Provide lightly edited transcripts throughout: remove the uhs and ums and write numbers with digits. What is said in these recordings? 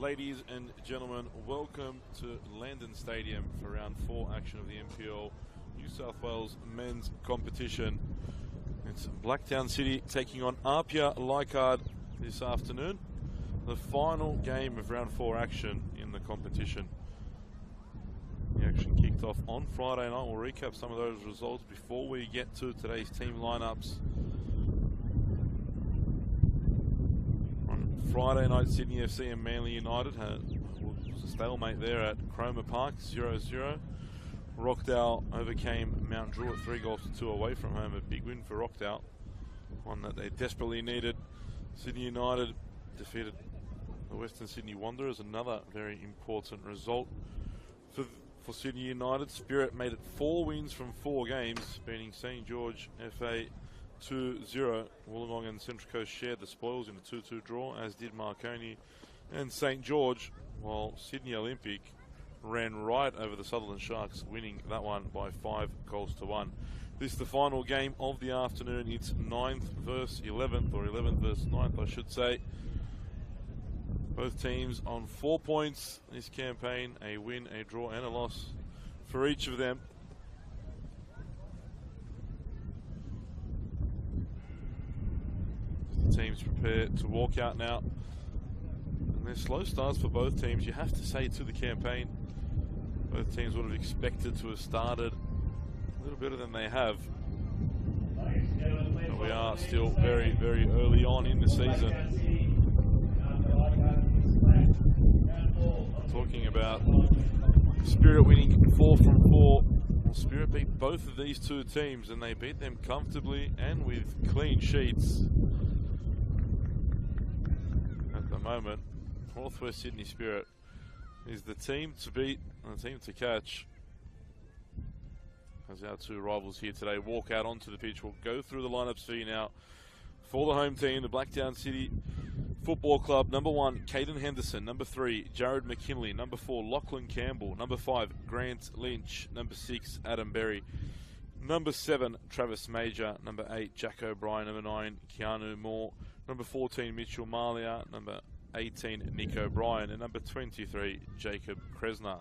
Ladies and gentlemen, welcome to Landon Stadium for round 4 action of the NPL New South Wales men's competition. It's Blacktown City taking on APIA Leichhardt this afternoon. The final game of round 4 action in the competition. The action kicked off on Friday night. We'll recap some of those results before we get to today's team lineups. Friday night, Sydney FC and Manly United had a stalemate there at Cromer Park, 0-0. Rockdale overcame Mount Druitt at 3-2 away from home. A big win for Rockdale, one that they desperately needed. Sydney United defeated the Western Sydney Wanderers, another very important result for Sydney United. Spirit made it 4 wins from 4 games, beating St George FA 2-0. Wollongong and Central Coast shared the spoils in a 2-2 draw, as did Marconi and St George, while Sydney Olympic ran right over the Sutherland Sharks, winning that one by 5-1. This is the final game of the afternoon. It's 9th versus 11th, or 11th versus 9th, I should say. Both teams on 4 points this campaign, a win, a draw, and a loss for each of them. Teams prepared to walk out now. And they're slow starts for both teams, you have to say, to the campaign. Both teams would have expected to have started a little better than they have. But we are still very, very early on in the season. Talking about Spirit winning 4 from 4. Well, Spirit beat both of these two teams, and they beat them comfortably and with clean sheets. At the moment, Northwest Sydney Spirit is the team to beat and the team to catch, as our two rivals here today walk out onto the pitch. We'll go through the lineups for you now. For the home team, the Blacktown City Football Club, number 1, Caden Henderson. Number 3, Jared McKinley. Number 4, Lachlan Campbell. Number 5, Grant Lynch. Number 6, Adam Berry. Number 7, Travis Major. Number 8, Jack O'Brien. Number 9, Keanu Moore. Number 14, Mitchell Malia. Number 18, Nick O'Brien. And number 23, Jacob Kresner.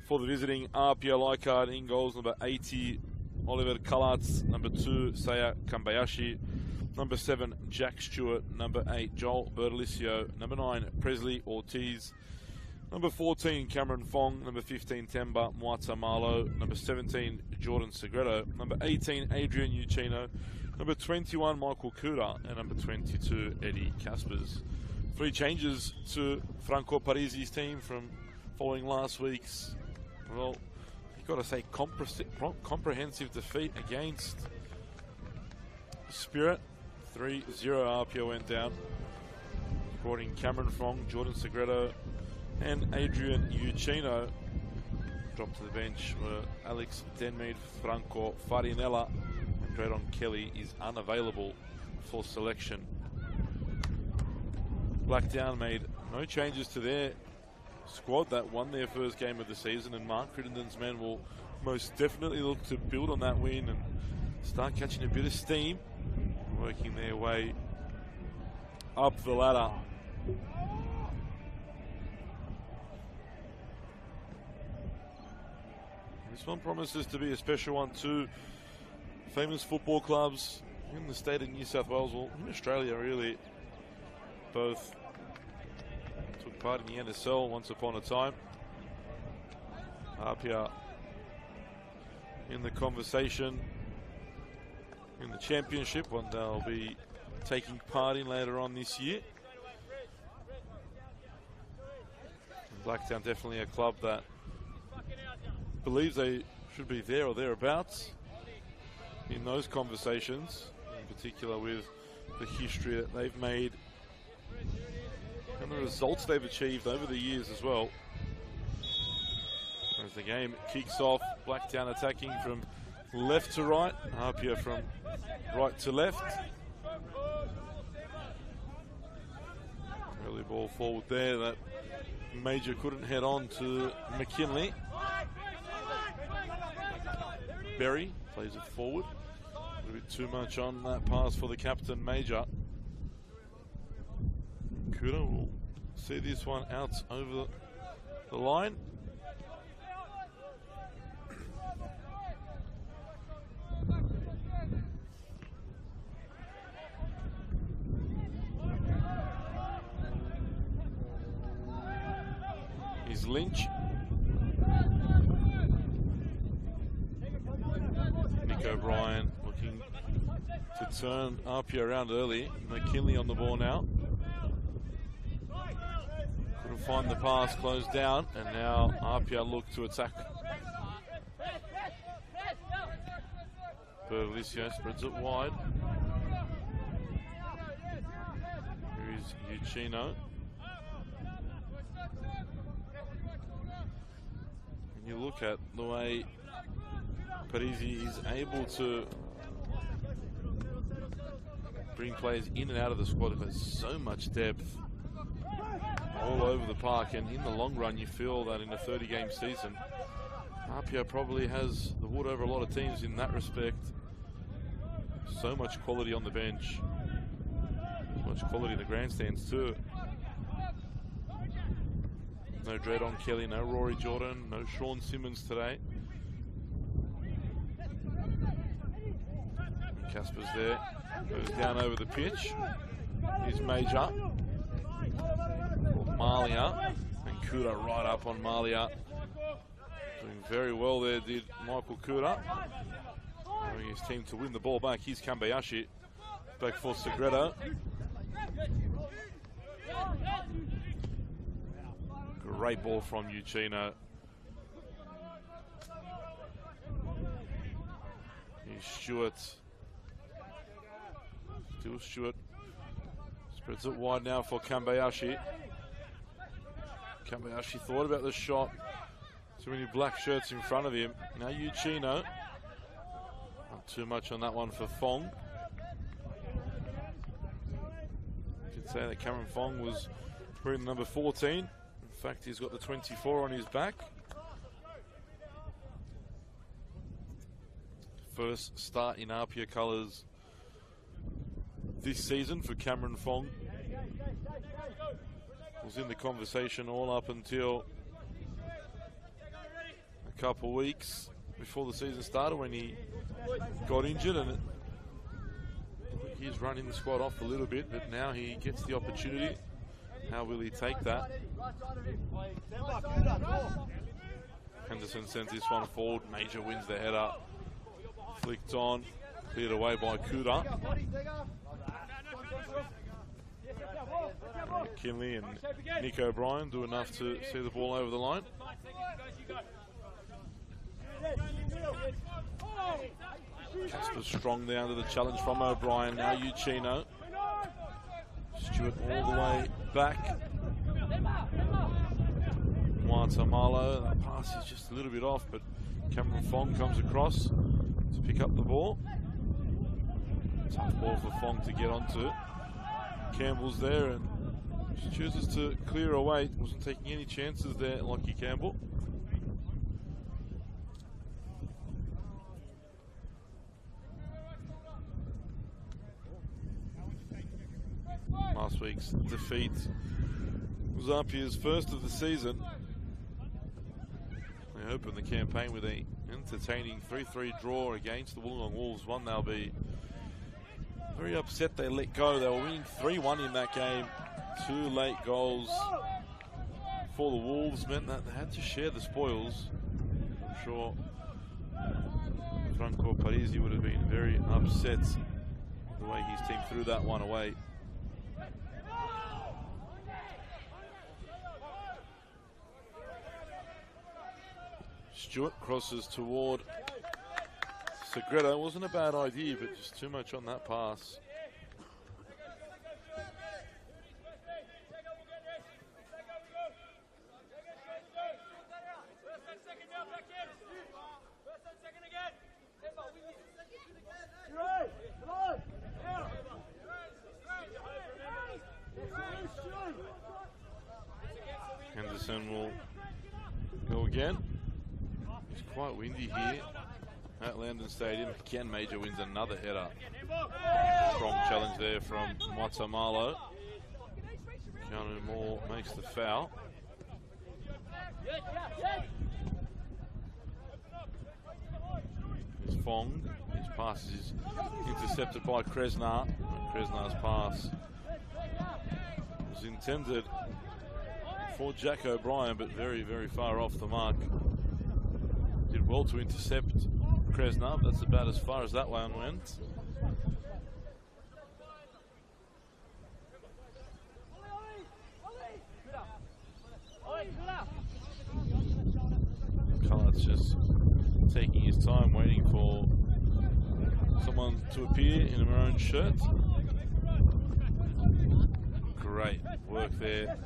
For the visiting APIA Leichhardt, in goals, number 80, Oliver Kalatz. Number 2, Saya Kambayashi. Number 7, Jack Stewart. Number 8, Joel Bertolicio. Number 9, Presley Ortiz. Number 14, Cameron Fong. Number 15, Temba Mwata Malo. Number 17, Jordan Segredo. Number 18, Adrian Uccino. Number 21, Michael Kuda. And number 22, Eddie Caspers. 3 changes to Franco Parisi's team from following last week's, well, you've got to say, comprehensive defeat against Spirit. 3-0 APIA went down. Brought in Cameron Fong, Jordan Segredo, and Adrian Uccino. Dropped to the bench were Alex Denmead, Franco Farinella, and Dredon Kelly is unavailable for selection. Blacktown made no changes to their squad that won their first game of the season, and Mark Crittenden's men will most definitely look to build on that win and start catching a bit of steam, working their way up the ladder. This one promises to be a special one too. Famous football clubs in the state of New South Wales, or in Australia really, both took part in the NSL once upon a time. APIA in the conversation in the championship, one they'll be taking part in later on this year. And Blacktown definitely a club that believes they should be there or thereabouts in those conversations, in particular with the history that they've made and the results they've achieved over the years as well. As the game kicks off, Blacktown attacking from left to right, APIA from right to left. Early ball forward there that Major couldn't head on to McKinley. Berry plays it forward. A little bit too much on that pass for the captain, Major. Kuda will see this one out over the line. Here's Lynch. Nick O'Brien looking to turn APIA around early. McKinley on the ball now. Couldn't find the pass, closed down, and now APIA look to attack. Berlicio spreads it wide. Here is Euchino. And you look at the way Parisi is able to bring players in and out of the squad. There's so much depth all over the park, and in the long run you feel that in a 30-game season APIA probably has the wood over a lot of teams in that respect. So much quality on the bench, so much quality in the grandstands too. No Dredd on Kelly, no Rory Jordan, no Sean Simmons today. Casper's there, goes down over the pitch. Here's Major. Malia, and Kuda right up on Malia. Doing very well there, did Michael Kuda. Allowing his team to win the ball back. Here's Kambayashi. Back for Segredo. Great ball from Euchino. Here's Stewart. Still Stewart. Spreads it wide now for Kambayashi. Kambayashi thought about the shot. Too many black shirts in front of him. Now Euchino. Not too much on that one for Fong. You could say that Cameron Fong was wearing number 14. In fact, he's got the 24 on his back. First start in APIA colours this season for Cameron Fong. Was in the conversation all up until a couple of weeks before the season started, when he got injured, and he's running the squad off a little bit, but now he gets the opportunity. How will he take that? Henderson sends this one forward. Major wins the header. Flicked on, cleared away by Kuda. McKinley and Nick O'Brien do enough to see the ball over the line. Casper strong there under the challenge from O'Brien. Now Euchino. Stewart all the way back. Guatemala. That pass is just a little bit off, but Cameron Fong comes across to pick up the ball. Tough ball for Fong to get onto. Campbell's there and just chooses to clear away. Wasn't taking any chances there, Lockie Campbell. Last week's defeat was APIA's first of the season. They opened the campaign with an entertaining 3-3 draw against the Wollongong Wolves. One they'll be very upset they let go. They were winning 3-1 in that game. 2 late goals for the Wolves meant that they had to share the spoils. I'm sure Franco Parisi would have been very upset the way his team threw that one away. Stewart crosses toward Segredo. Wasn't a bad idea, but just too much on that pass. Henderson will go again. It's quite windy here at Landon Stadium. Ken Major wins another header. Strong challenge there from Matamalo. Keanu Moore makes the foul. Here's Fong. His pass is intercepted by Kresnar. Kresnar's pass was intended for Jack O'Brien, but very, very far off the mark. Did well to intercept Kresnar, but that's about as far as that one went. Culler's just taking his time, waiting for someone to appear in a maroon shirt. Great work there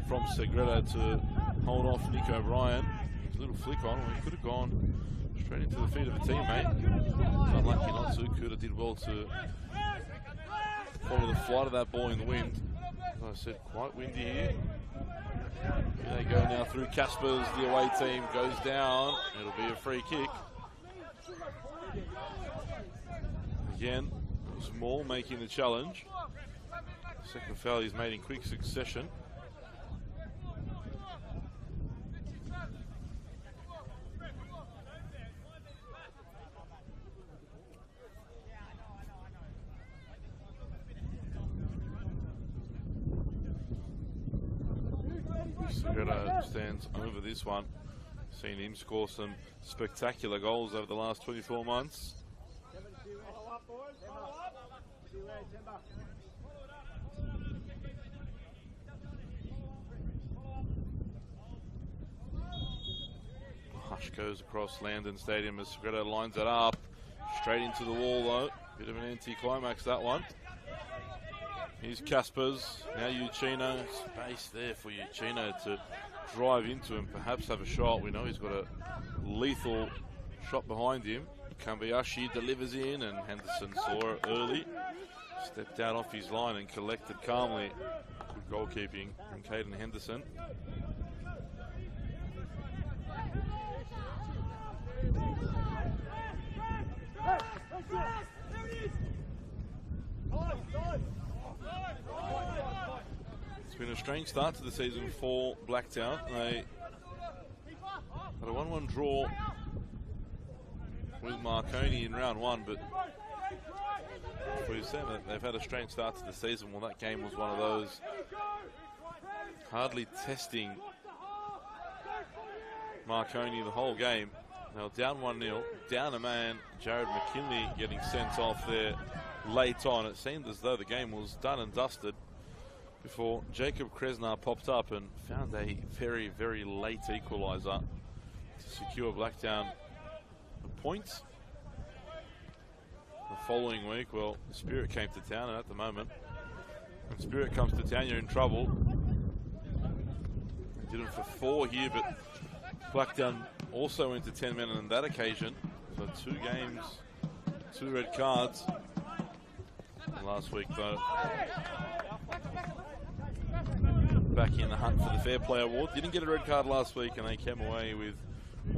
from Segreta to hold off Nick O'Brien. A little flick on, he could have gone straight into the feet of a teammate. Unlucky not to. Kuda did well to follow the flight of that ball in the wind. As I said, quite windy here. Here they go now through Caspers. The away team goes down. It'll be a free kick. Again, Small making the challenge. Second foul he's made in quick succession. Segreta stands over this one. Seen him score some spectacular goals over the last 24 months. Hush goes across Landon Stadium as Segreta lines it up. Straight into the wall though. Bit of an anti-climax that one. Here's Caspers, now Uchino, space there for Uchino to drive into him, perhaps have a shot. We know he's got a lethal shot behind him. Kambayashi delivers in and Henderson saw it early. Stepped out off his line and collected calmly. Good goalkeeping from Caden Henderson. It's been a strange start to the season for Blacktown. They had a 1-1 draw with Marconi in round one, but we've said that they've had a strange start to the season. Well, that game was one of those, hardly testing Marconi the whole game. Now down 1-0, down a man, Jared McKinley getting sent off there late on. It seemed as though the game was done and dusted before Jacob Kresnar popped up and found a very, very late equaliser to secure Blacktown a point. The following week, well, Spirit came to town, and at the moment, when Spirit comes to town, you're in trouble. Did it for 4 here, but Blacktown also went to 10 men on that occasion. So 2 games, 2 red cards. And last week, though, back in the hunt for the Fair Play Award. Didn't get a red card last week, and they came away with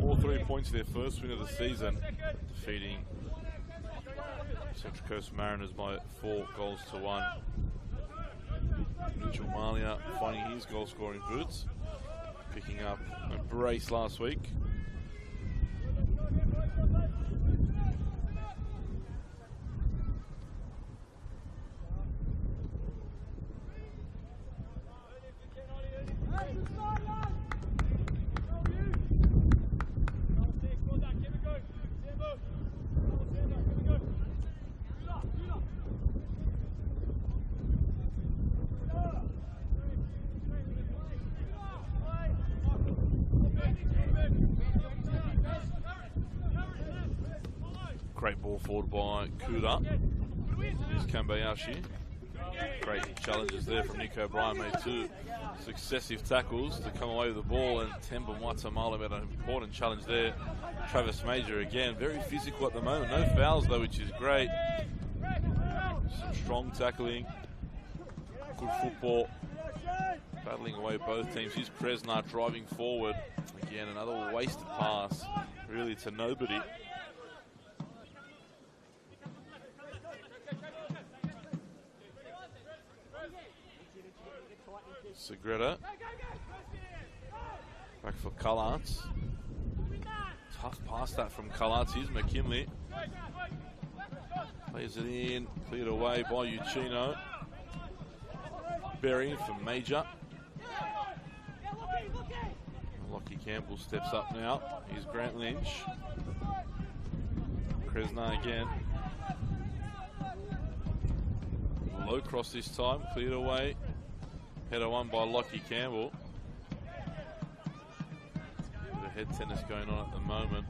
all 3 points, their first win of the season, defeating Central Coast Mariners by 4 goals to 1. Mitchell Malia finding his goal scoring boots, picking up a brace last week. Great ball forward by Kuda. Here's Kambayashi. Great challenges there from Nick O'Brien. Made 2 successive tackles to come away with the ball, and Temba Watamala made an important challenge there. Travis Major again, very physical at the moment. No fouls though, which is great. Some strong tackling. Good football. Battling away both teams. Here's Kresnar driving forward. Again, another wasted pass, really to nobody. Segreta. Back for Cullarts. Tough pass that from Cullarts. Here's McKinley. Plays it in. Cleared away by Uchino. Berry for Major. Lockie Campbell steps up now. Here's Grant Lynch. Kresna again. Low cross this time. Cleared away. Header one by Lockie Campbell. Bit of head tennis going on at the moment.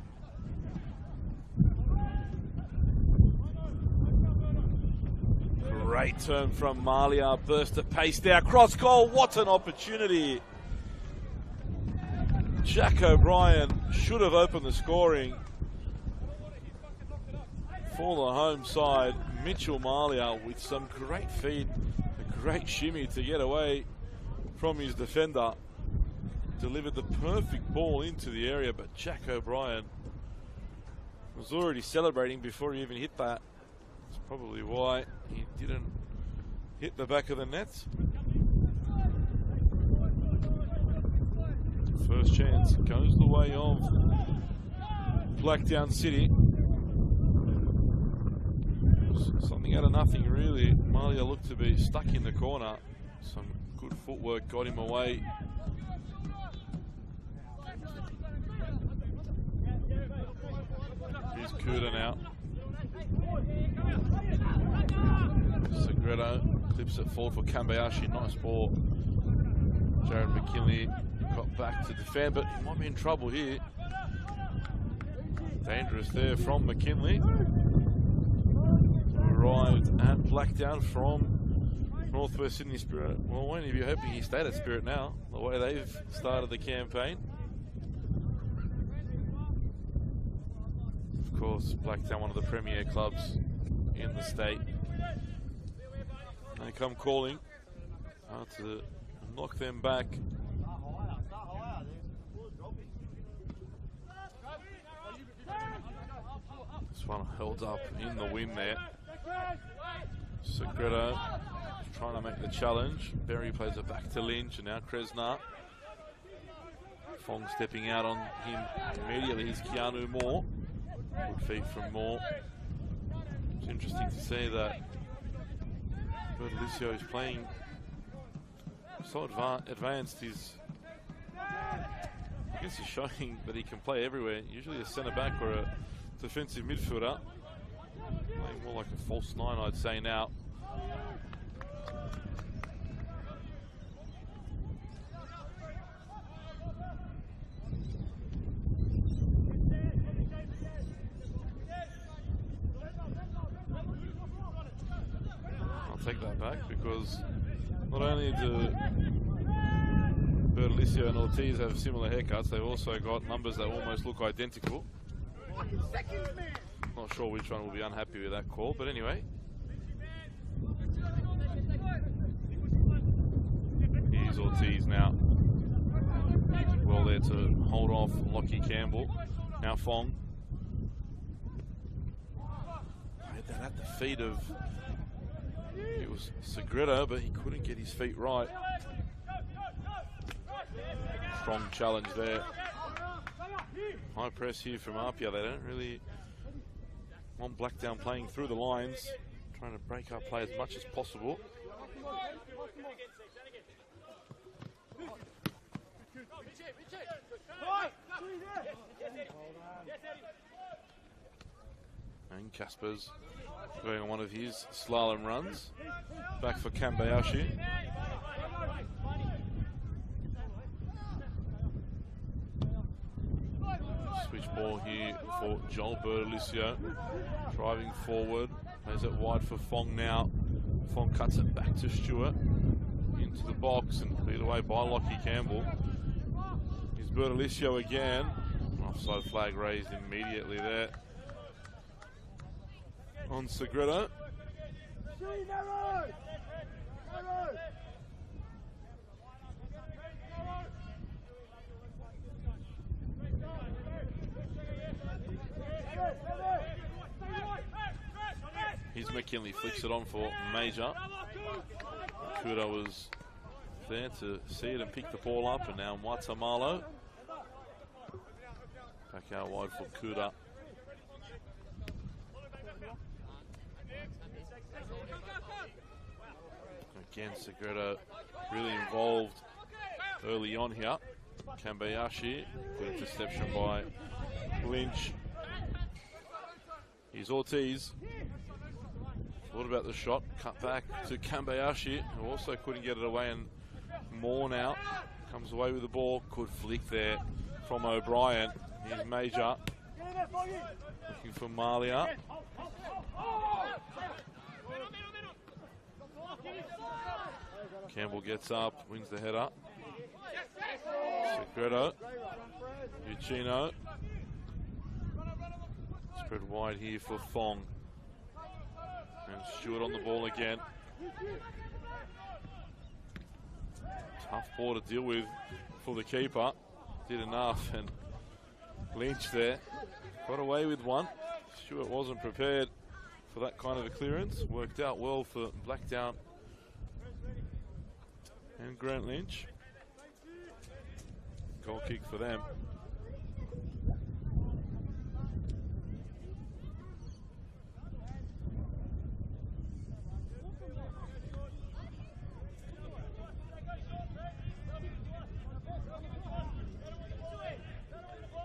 Great turn from Malia. Burst of pace there. Cross goal. What an opportunity. Jack O'Brien should have opened the scoring for the home side. Mitchell Malia with some great feed, a great shimmy to get away from his defender. Delivered the perfect ball into the area, but Jack O'Brien was already celebrating before he even hit that. That's probably why he didn't hit the back of the net. First chance goes the way of Blacktown City. Something out of nothing, really. Malia looked to be stuck in the corner. Some good footwork got him away. Here's Kuda now. Segredo clips it forward for Kambayashi. Nice ball. Jared McKinley got back to defend, but he might be in trouble here. Dangerous there from McKinley. Arrived at Blacktown from Northwest Sydney Spirit. Well, won't you be hoping he stayed at Spirit now, the way they've started the campaign? Of course, Blacktown, one of the premier clubs in the state. They come calling to knock them back. This one held up in the wind there. Segredo trying to make the challenge. Berry plays it back to Lynch, and now Kresna. Fong stepping out on him immediately. He's Keanu Moore. Good feet from Moore. It's interesting to see that Bertolicio is playing so advanced. I guess he's showing that he can play everywhere. Usually a centre back or a defensive midfielder. Playing more like a false nine, I'd say now. I'll take that back, because not only do Bertolicio and Ortiz have similar haircuts, they've also got numbers that almost look identical. Not sure which one will be unhappy with that call, but anyway. Here's Ortiz now. Well there to hold off Lockie Campbell. Now Fong. Played that at the feet of, it was Segredo, but he couldn't get his feet right. Strong challenge there. High press here from APIA. They don't really want Blacktown playing through the lines, trying to break up play as much as possible. And Casper's going on one of his slalom runs. Back for Kambayashi. Switch ball here for Joel Bertolicio. Driving forward. Plays it wide for Fong now. Fong cuts it back to Stewart. Into the box and cleared away by Lockie Campbell. Here's Bertolicio again. Offside flag raised immediately there on Segredo. Here's McKinley, flicks it on for Major. Kuda was there to see it and pick the ball up, and now Watamalo. Back out wide for Kuda. Again, Segredo really involved early on here. Kambayashi, good interception by Lynch. Here's Ortiz. Thought about the shot, cut back to Kambayashi, who also couldn't get it away, and Moore now comes away with the ball. Good flick there from O'Brien. Here's Major, looking for Malia. Campbell gets up, wins the header. Segredo, Uchino. Spread wide here for Fong. And Stewart on the ball again. Tough ball to deal with for the keeper. Did enough, and Lynch there got away with one. Stewart wasn't prepared for that kind of a clearance. Worked out well for Blacktown and Grant Lynch. Goal kick for them.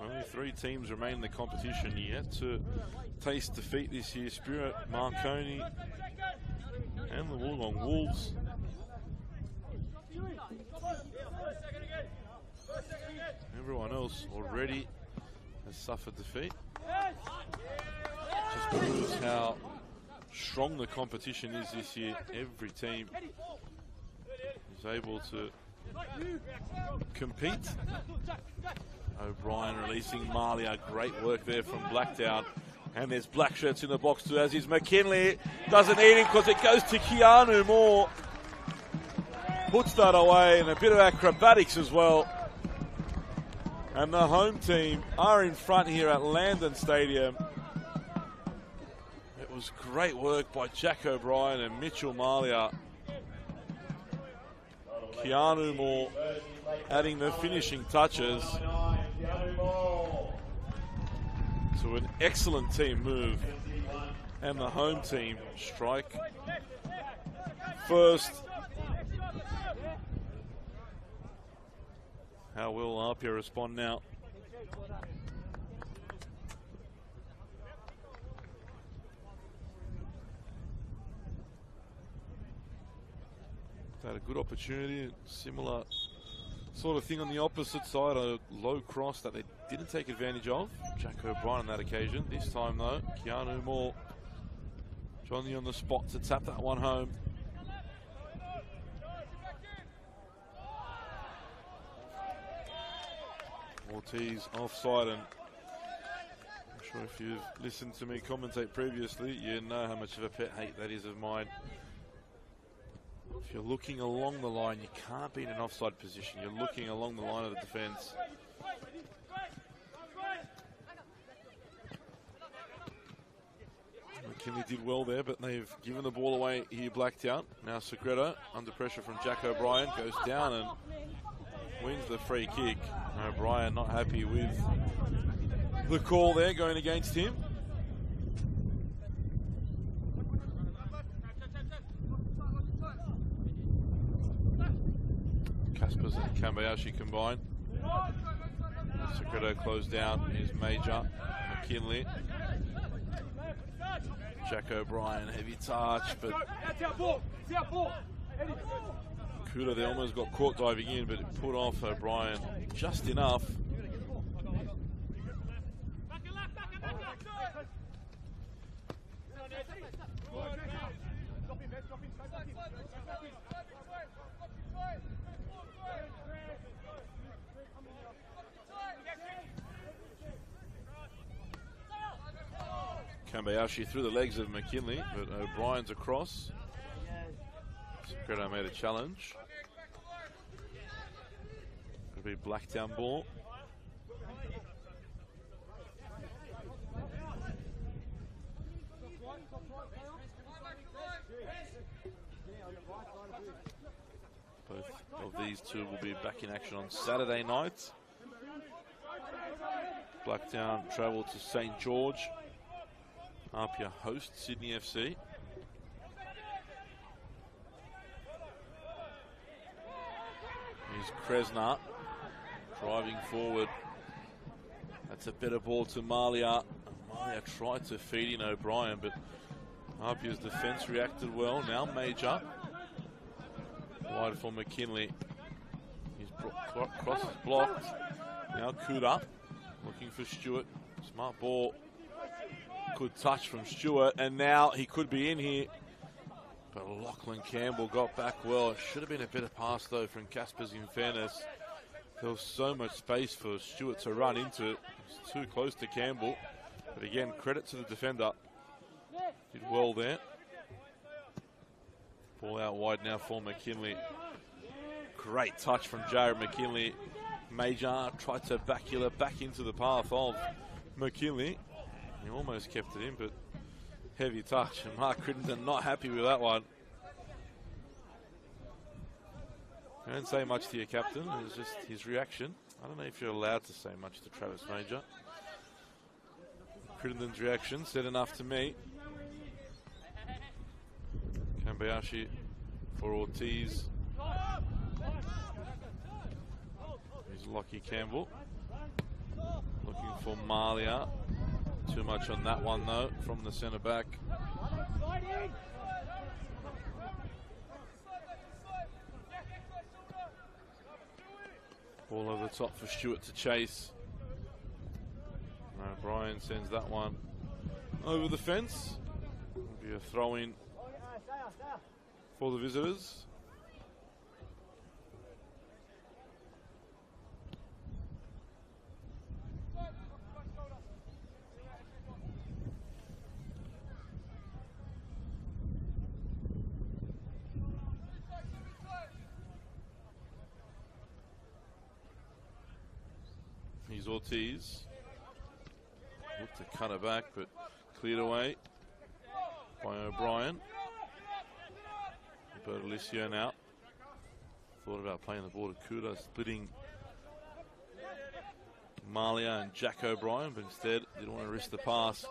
Only 3 teams remain in the competition yet to taste defeat this year. Spirit, Marconi, and the Wollongong Wolves. Everyone else already has suffered defeat. Just proves how strong the competition is this year. Every team is able to compete. O'Brien releasing Malia. Great work there from Blacktown. And there's black shirts in the box too, as is McKinley. Doesn't need him because it goes to Keanu Moore. Puts that away, and a bit of acrobatics as well. And the home team are in front here at Landon Stadium. It was great work by Jack O'Brien and Mitchell Malia. Keanu Moore adding the finishing touches to an excellent team move. And the home team strike first. How will APIA respond now? They had a good opportunity, similar sort of thing on the opposite side, a low cross that they didn't take advantage of. Jack O'Brien on that occasion. This time though, Keanu Moore, Johnny on the spot to tap that one home. Ortiz offside, and I'm sure if you've listened to me commentate previously, you know how much of a pet hate that is of mine. If you're looking along the line, you can't be in an offside position. You're looking along the line of the defence. McKinley did well there, but they've given the ball away here, Blacktown. Now Segredo, under pressure from Jack O'Brien, goes down and wins the free kick. O'Brien not happy with the call there going against him. Kaspers and Kambayashi combine. Segredo closed down. Here's Major, McKinley. Jack O'Brien, heavy touch, but Kuda there almost got caught diving in, but it put off O'Brien just enough. Kambayashi through the legs of McKinley, but O'Brien's across. Segredo made a challenge. It'll be Blacktown ball. Both of these two will be back in action on Saturday night. Blacktown travel to St. George. APIA host Sydney FC. Here's Kresna driving forward. That's a better ball to Malia. Malia tried to feed in O'Brien, but APIA's defence reacted well. Now Major. Wide for McKinley. His cross is blocked. Now Kuda looking for Stewart. Smart ball. Good touch from Stewart, and now he could be in here. But Lachlan Campbell got back well. It should have been a better pass though from Caspers, in fairness. There was so much space for Stewart to run into. He's too close to Campbell. But again, credit to the defender. Did well there. Ball out wide now for McKinley. Great touch from Jared McKinley. Major tried to back into the path of McKinley. He almost kept it in, but heavy touch. And Mark Crittenden not happy with that one. I don't say much to your captain. It was just his reaction. I don't know if you're allowed to say much to Travis Major. Crittenden's reaction said enough to me. Kambayashi for Ortiz. Here's Lockie Campbell. Looking for Malia. Too much on that one though from the centre back. Ball over the top for Stewart to chase. O'Brien sends that one over the fence. It'll be a throw in for the visitors. Here's Ortiz. Looked to cut it back, but cleared away by O'Brien. Roberto Alicio now. Thought about playing the ball to Kuda, splitting Malia and Jack O'Brien, but instead didn't want to risk the pass.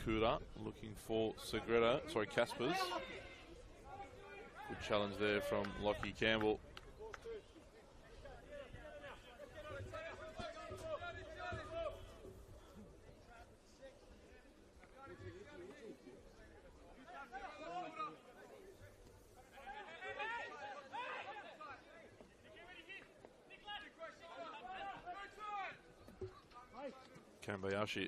Kuda looking for Caspers. Good challenge there from Lockie Campbell. Kambayashi.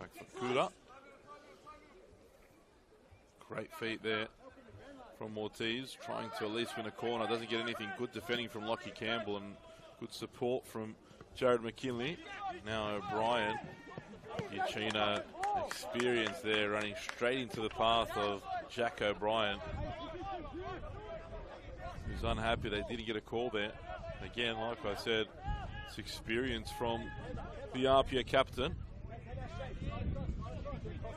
Back for Kuda. Great feet there from Ortiz, trying to at least win a corner. Doesn't get anything. Good defending from Lockie Campbell and good support from Jared McKinley. Now O'Brien. Giacchino, experience there, running straight into the path of Jack O'Brien. He's unhappy they didn't get a call there. Again, like I said, it's experience from the APIA captain.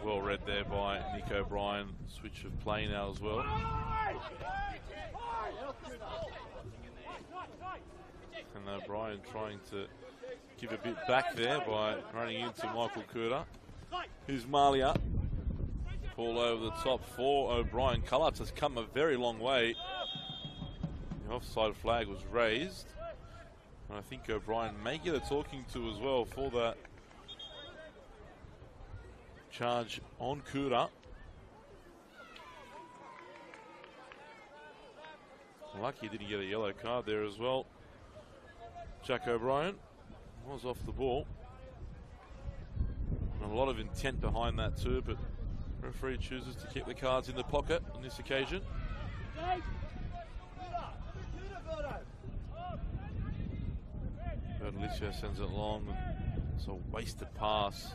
Well read there by Nick O'Brien. Switch of play now as well. And O'Brien trying to give a bit back there by running into Michael Kuda. Here's Malia. Ball over the top for O'Brien. Cullups has come a very long way. The offside flag was raised. And I think O'Brien may get a talking to as well for that charge on Kuda. Lucky didn't get a yellow card there as well. Jack O'Brien was off the ball. And a lot of intent behind that too, but referee chooses to keep the cards in the pocket on this occasion. Alicio sends it long. It's a wasted pass.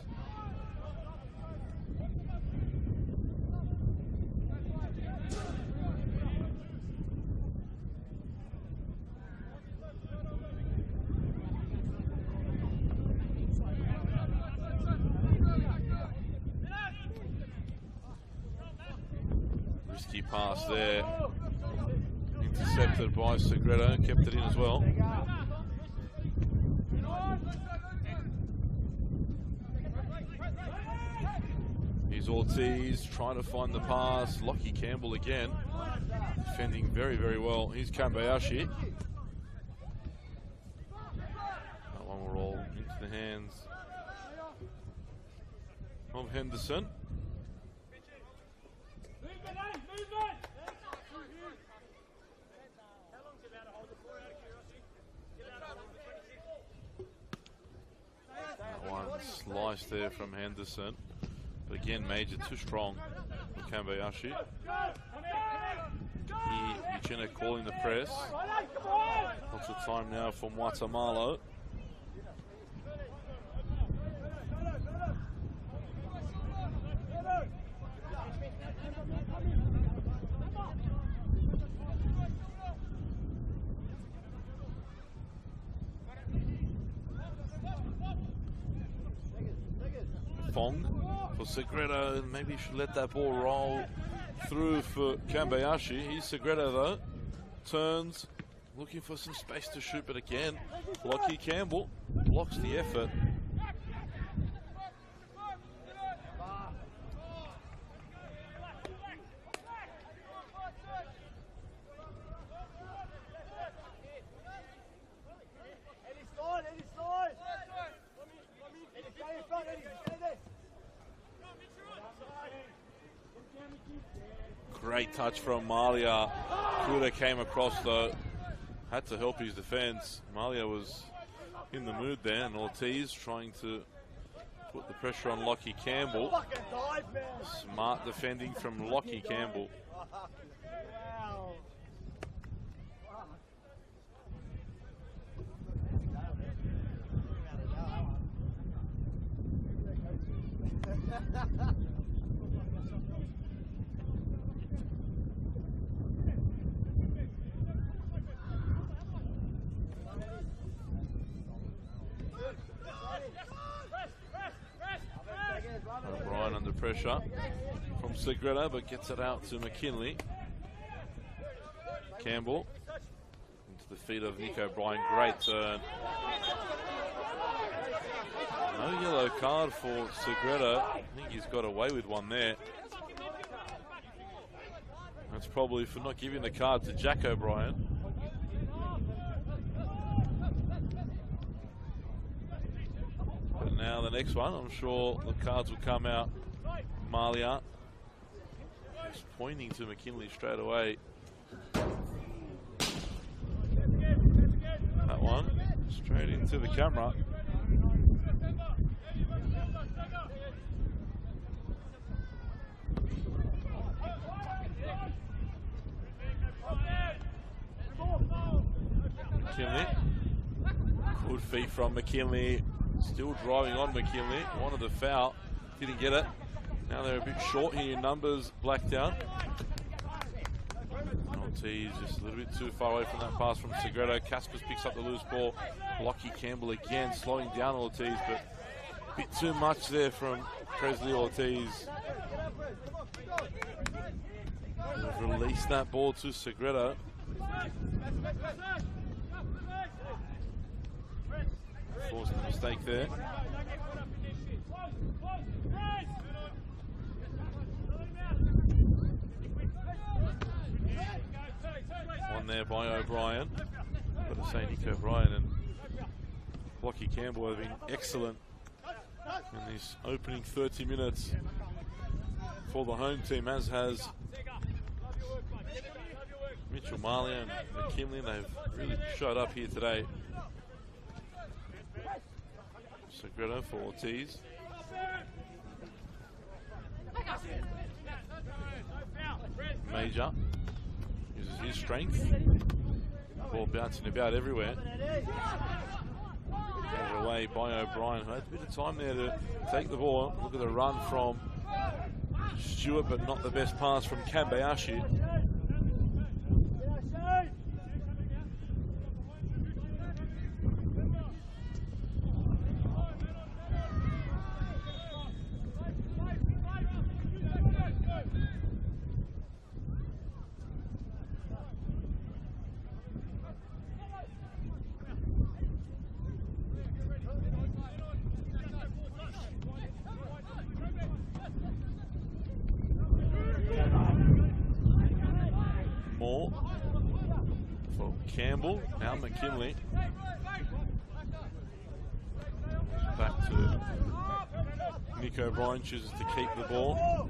pass there. Intercepted by Segredo, kept it in as well. Here's Ortiz trying to find the pass. Lockie Campbell again. Defending very, very well. Here's Kambayashi. That one will roll into the hands of Henderson. That one sliced there from Henderson. But again, Major too strong for Kambayashi. Uchenna calling the press. Lots of time now from Watamalo. Fong for Segredo. Maybe he should let that ball roll through for Kambayashi. Here's Segredo though. Turns, looking for some space to shoot, but again, Lockie Campbell blocks the effort. Great touch from Malia. Kuda came across though. Had to help his defense. Malia was in the mood there, and Ortiz trying to put the pressure on Lockie Campbell. Smart defending from Lockie Campbell. O'Brien under pressure from Segredo, but gets it out to McKinley. Campbell into the feet of Nick O'Brien. Great turn. No yellow card for Segredo. I think he's got away with one there. That's probably for not giving the card to Jack O'Brien. But now the next one, I'm sure the cards will come out. Malia just pointing to McKinley straight away. That one straight into the camera. McKinley. Good feet from McKinley. Still driving on McKinley. Wanted the foul. Didn't get it. Now they're a bit short here in numbers, Blacktown. Ortiz just a little bit too far away from that pass from Segredo. Caspers picks up the loose ball. Lockie Campbell again slowing down Ortiz, but a bit too much there from Presley Ortiz. They've released that ball to Segredo. Forced a mistake there. One there by O'Brien. Got to say Nick O'Brien and Lockie Campbell have been excellent in this opening 30 minutes for the home team, as has Mitchell Malia and McKinley. They've really showed up here today. Segredo for Ortiz. Major uses his strength. Ball bouncing about everywhere. Over away by O'Brien, who had a bit of time there to take the ball. Look at the run from Stewart, but not the best pass from Kambayashi. Campbell, now McKinley. Back to Nick O'Brien, chooses to keep the ball.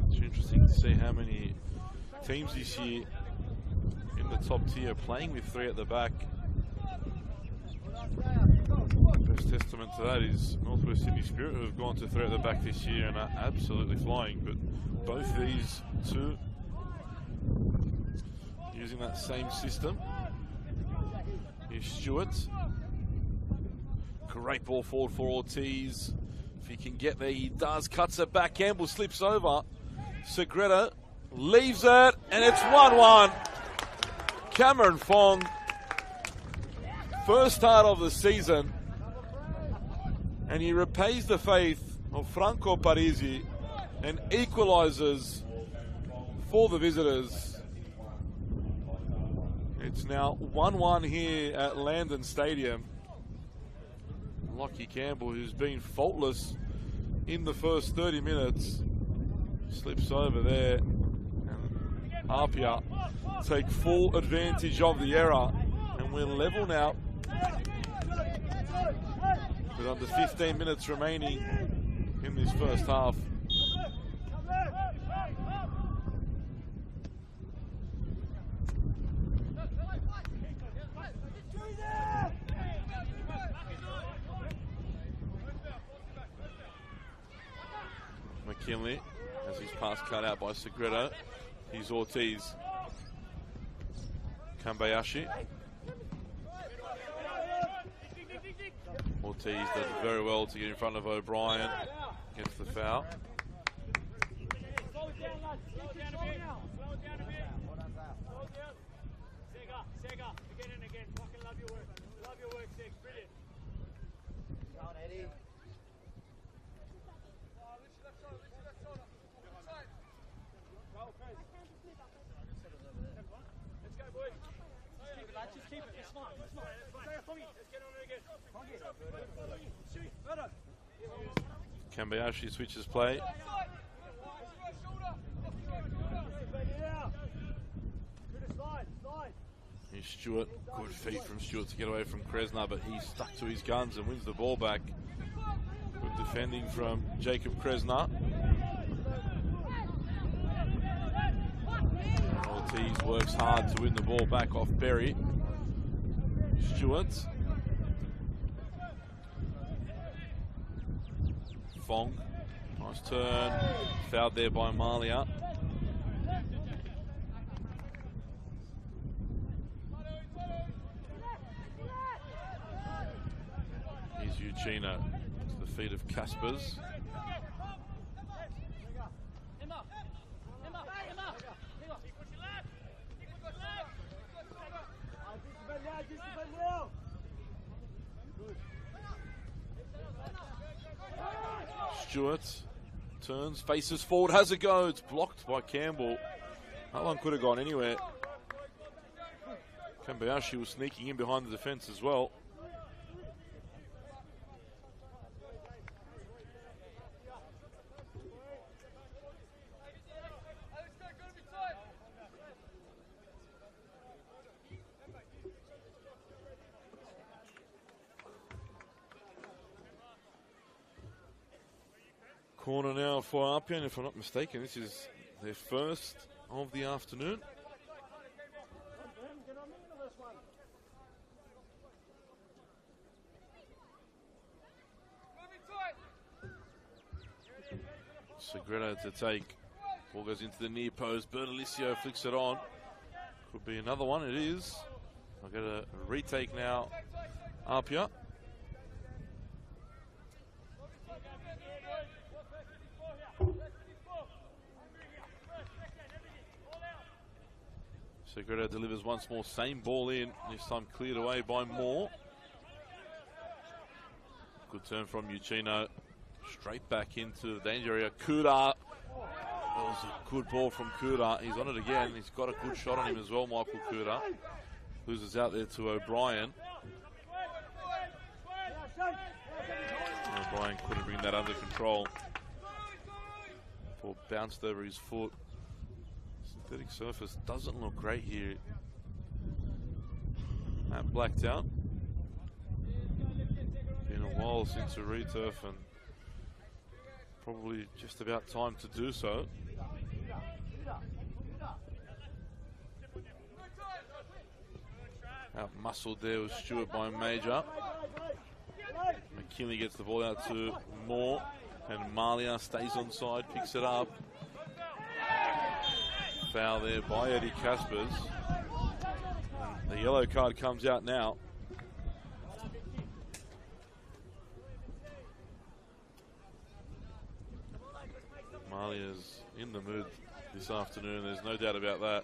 It's interesting to see how many teams this year in the top tier playing with three at the back. Best testament to that is Northwest Sydney Spirit, who have gone to three at the back this year and are absolutely flying. But both these two using that same system. Here's Stewart. Great ball forward for Ortiz. If he can get there, he does. Cuts it back. Campbell slips over. Segreta leaves it, and it's 1-1. Cameron Fong, first start of the season, and he repays the faith of Franco Parisi and equalizes for the visitors. It's now 1-1 here at Landon Stadium. Lockie Campbell, who's been faultless in the first 30 minutes, slips over there, and APIA take full advantage of the error, and we're level now with under 15 minutes remaining in this first half. McKinley has his pass cut out by Segreta. Here's Ortiz. Kambayashi. Ortiz does very well to get in front of O'Brien. Gets the foul. Kambayashi switches play. Here's Stewart. Good feet from Stewart to get away from Kresna, but he stuck to his guns and wins the ball back. Good defending from Jacob Kresna. Ortiz works hard to win the ball back off Berry. Stewart. Fong, nice turn, fouled there by Malia. Here's Eugenia to the feet of Caspers. Stewart turns, faces forward, has a go. It's blocked by Campbell. That one could have gone anywhere. Kambayashi was sneaking in behind the defence as well. Corner now for APIA, and if I'm not mistaken, this is their first of the afternoon. Segreta to take. Ball goes into the near post. Bertolicio flicks it on. Could be another one. It is. I'll get a retake now. APIA. Segreta delivers once more, same ball in, this time cleared away by Moore. Good turn from Eugenio, straight back into the danger area. Kuda, that was a good ball from Kuda. He's on it again, he's got a good shot on him as well, Michael Kuda. Loses out there to O'Brien. O'Brien couldn't bring that under control. Ball bounced over his foot. Synthetic surface doesn't look great here at Blacktown. Been a while since a returf and probably just about time to do so. Out muscled there was Stewart by Major. McKinley gets the ball out to Moore, and Malia stays on side, picks it up. Foul there by Eddie Caspers. The yellow card comes out now. Malia's in the mood this afternoon, there's no doubt about that.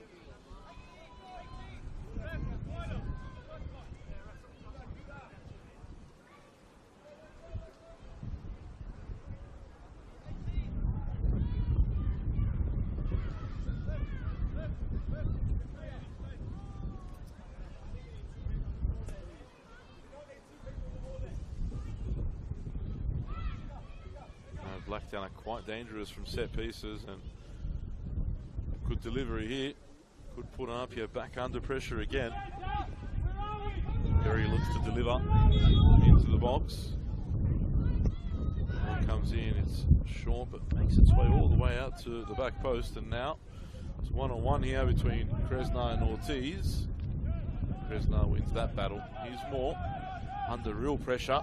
Blacktown are quite dangerous from set pieces, and good delivery here. Could put APIA back under pressure again. Berry looks to deliver into the box. Ball comes in, it's short, but makes its way all the way out to the back post, and now it's one-on-one here between Kresnar and Ortiz. Kresnar wins that battle. Here's Moore under real pressure.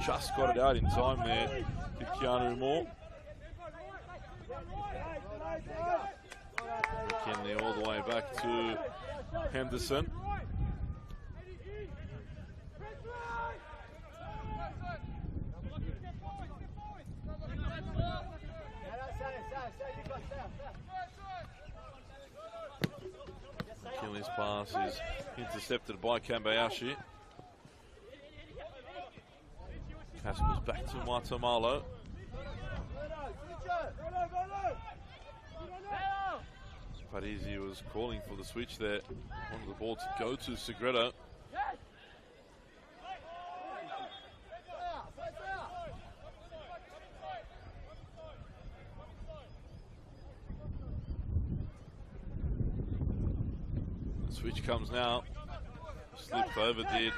Just got it out in time there to Keanu Moore. McKinley all the way back to Henderson. McKinley's pass is intercepted by Kambayashi. Caspers back to Matamalo. Parisi was calling for the switch there. Wanted the ball to go to Segredo. The switch comes now. Slipped over, did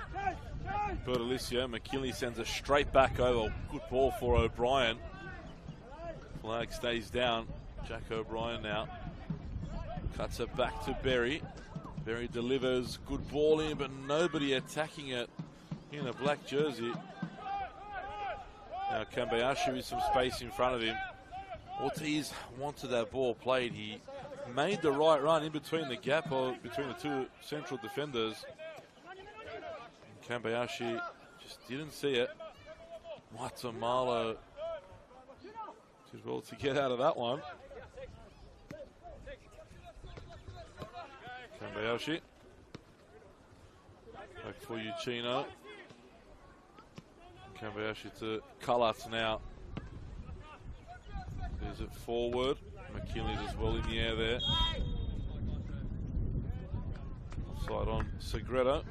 Bertolicio. McKinley sends it straight back over. Good ball for O'Brien. Flag stays down. Jack O'Brien now. Cuts it back to Berry. Berry delivers. Good ball in, but nobody attacking it in a black jersey. Now Kambayashi with some space in front of him. Ortiz wanted that ball played. He made the right run in between the gap or between the two central defenders. Kambayashi just didn't see it. Matamalo did well to get out of that one. Kambayashi back for Uchino. Kambayashi to Kalat now. Is it forward? McKinley's as well in the air there. Offside on Segredo.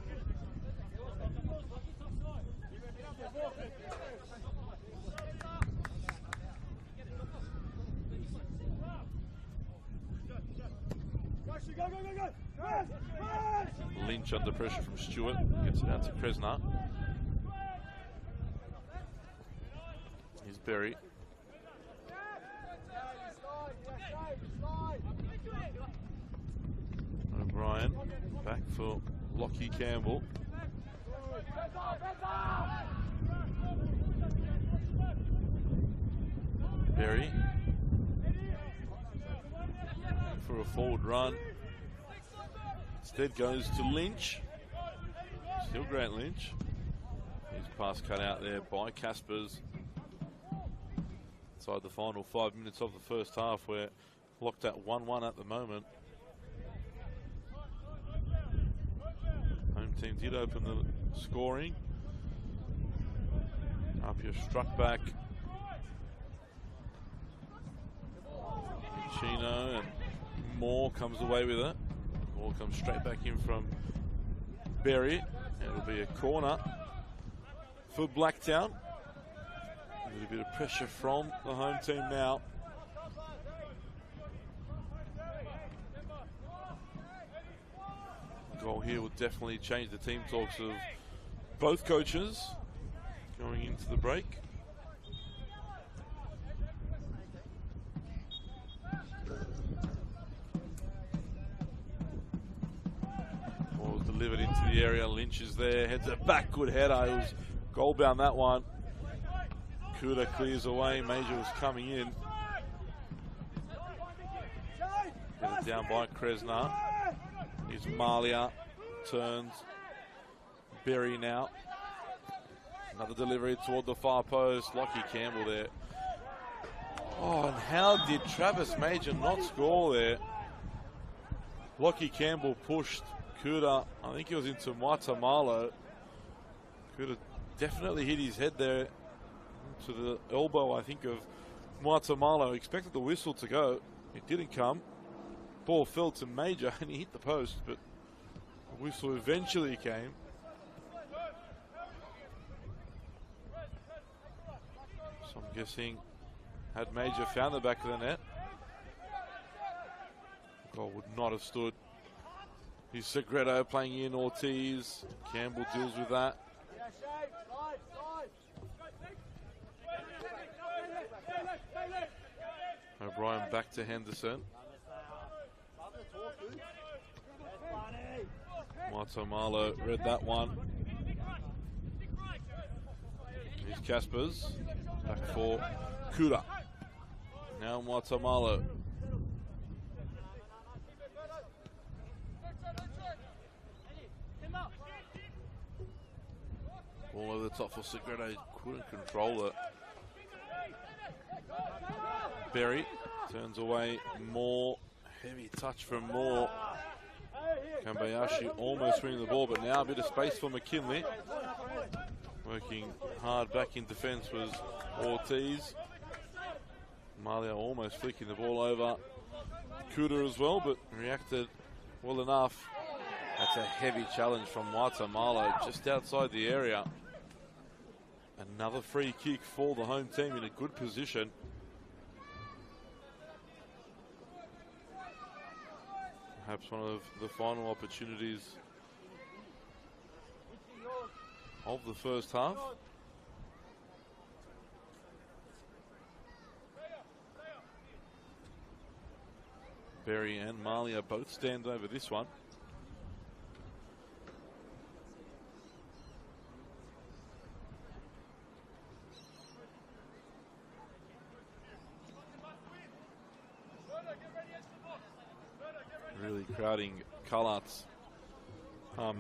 Lynch under pressure from Stewart. Gets it out to Kresnar. Here's Berry. O'Brien back for Lockie Campbell. Berry for a forward run. Instead goes to Lynch. Still Grant Lynch. His pass cut out there by Caspers. Inside the final 5 minutes of the first half, we're locked at 1-1 at the moment. Home team did open the scoring. APIA struck back. Chino and Moore comes away with it. Ball comes straight back in from Berry. It'll be a corner for Blacktown. A little bit of pressure from the home team now. goal here will definitely change the team talks of both coaches going into the break. Ball delivered into the area. Lynch is there, heads it back, good header. It was goal bound, that one. Kuda clears away, Major was coming in. Get it down by Kresna. Here's Malia, turns. Berry now. Another delivery toward the far post. Lockie Campbell there. Oh, and how did Travis Major not score there? Lockie Campbell pushed Kuda. I think he was into Guatemala. Kuda definitely hit his head there to the elbow, I think, of Guatemala. Expected the whistle to go. It didn't come. Ball fell to Major and he hit the post, but the whistle eventually came. So I'm guessing had Major found the back of the net, the goal would not have stood. Here's Segredo playing in Ortiz. Campbell deals with that. O'Brien back to Henderson. Guatemala read that one. Here's Caspers. Back for Kuda. Now Guatemala. Ball over the top for Segredo. Couldn't control it. Berry turns away. Moore. Heavy touch from Moore. Kambayashi almost winning the ball, but now a bit of space for McKinley. Working hard back in defence was Ortiz. Malia almost flicking the ball over. Kuda as well, but reacted well enough. That's a heavy challenge from Guatemala just outside the area. Another free kick for the home team in a good position. Perhaps one of the final opportunities of the first half. Berry and Malia both stand over this one. Really crowding Kalatz,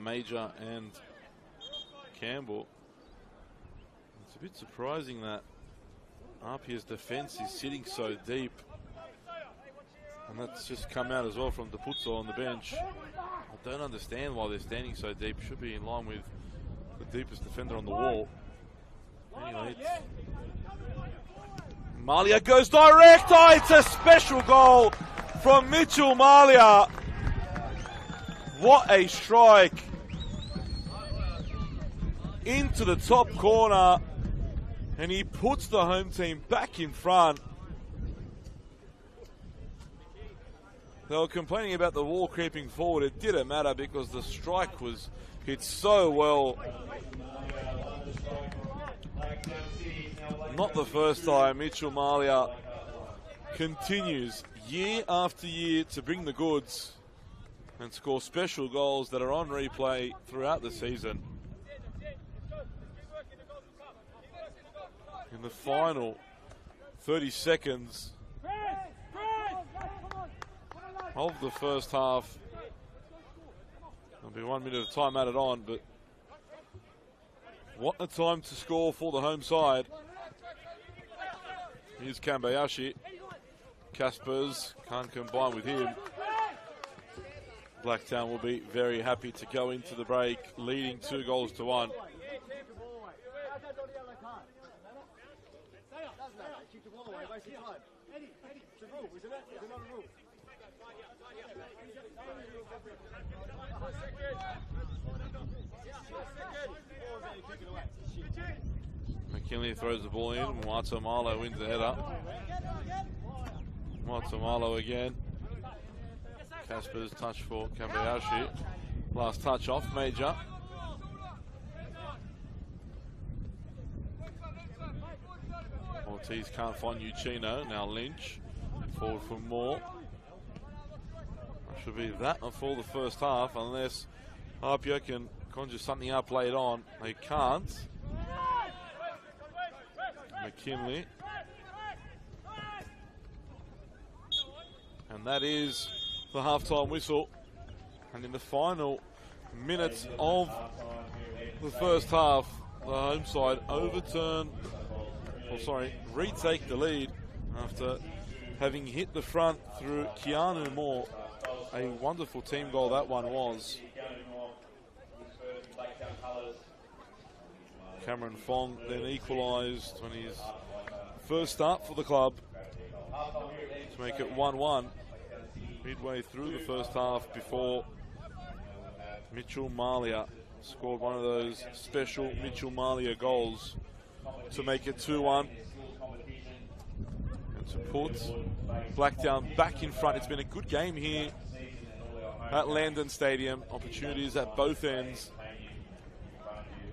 Major and Campbell. It's a bit surprising that APIA's defence is sitting so deep. And that's just come out as well from the Putso on the bench. I don't understand why they're standing so deep. Should be in line with the deepest defender on the wall. Anyway, Malia goes direct. Oh, it's a special goal from Mitchell Malia. What a strike. Into the top corner. And he puts the home team back in front. They were complaining about the wall creeping forward. It didn't matter because the strike was hit so well. Not the first time. Mitchell Malia continues year after year to bring the goods and score special goals that are on replay throughout the season. In the final 30 seconds of the first half, there'll be 1 minute of time added on, but what a time to score for the home side. Here's Kambayashi. Caspers can't combine with him. Blacktown will be very happy to go into the break leading 2-1. McKinley throws the ball in. Guatemala wins the header. Guatemala again. Caspers touch for Kambayashi. Last touch off, Major. Ortiz can't find Uchino. Now Lynch. Forward for more. That should be that for the first half, unless APIA can conjure something up late on. They can't. McKinley. And that is the halftime whistle. And in the final minutes of the first half, the home side retake the lead after having hit the front through Keanu Moore. A wonderful team goal that one was. Cameron Fong then equalised on his first start for the club to make it 1-1 midway through the first half, before Mitchell Malia scored one of those special Mitchell Malia goals to make it 2-1 and to put Blacktown back in front. It's been a good game here at Landon Stadium. Opportunities at both ends.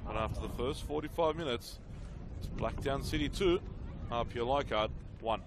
But after the first 45 minutes, it's Blacktown City 2, APIA Leichhardt 1.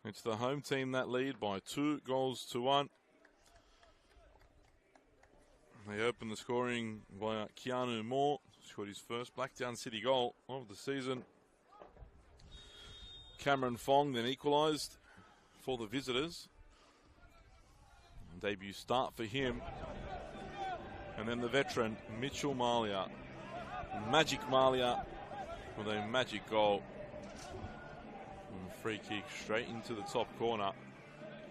It's the home team that lead by 2-1. They open the scoring by Keanu Moore. Scored his first Blacktown City goal of the season. Cameron Fong then equalised for the visitors. Debut start for him. And then the veteran, Mitchell Malia. Magic Malia with a magic goal. And a free kick straight into the top corner.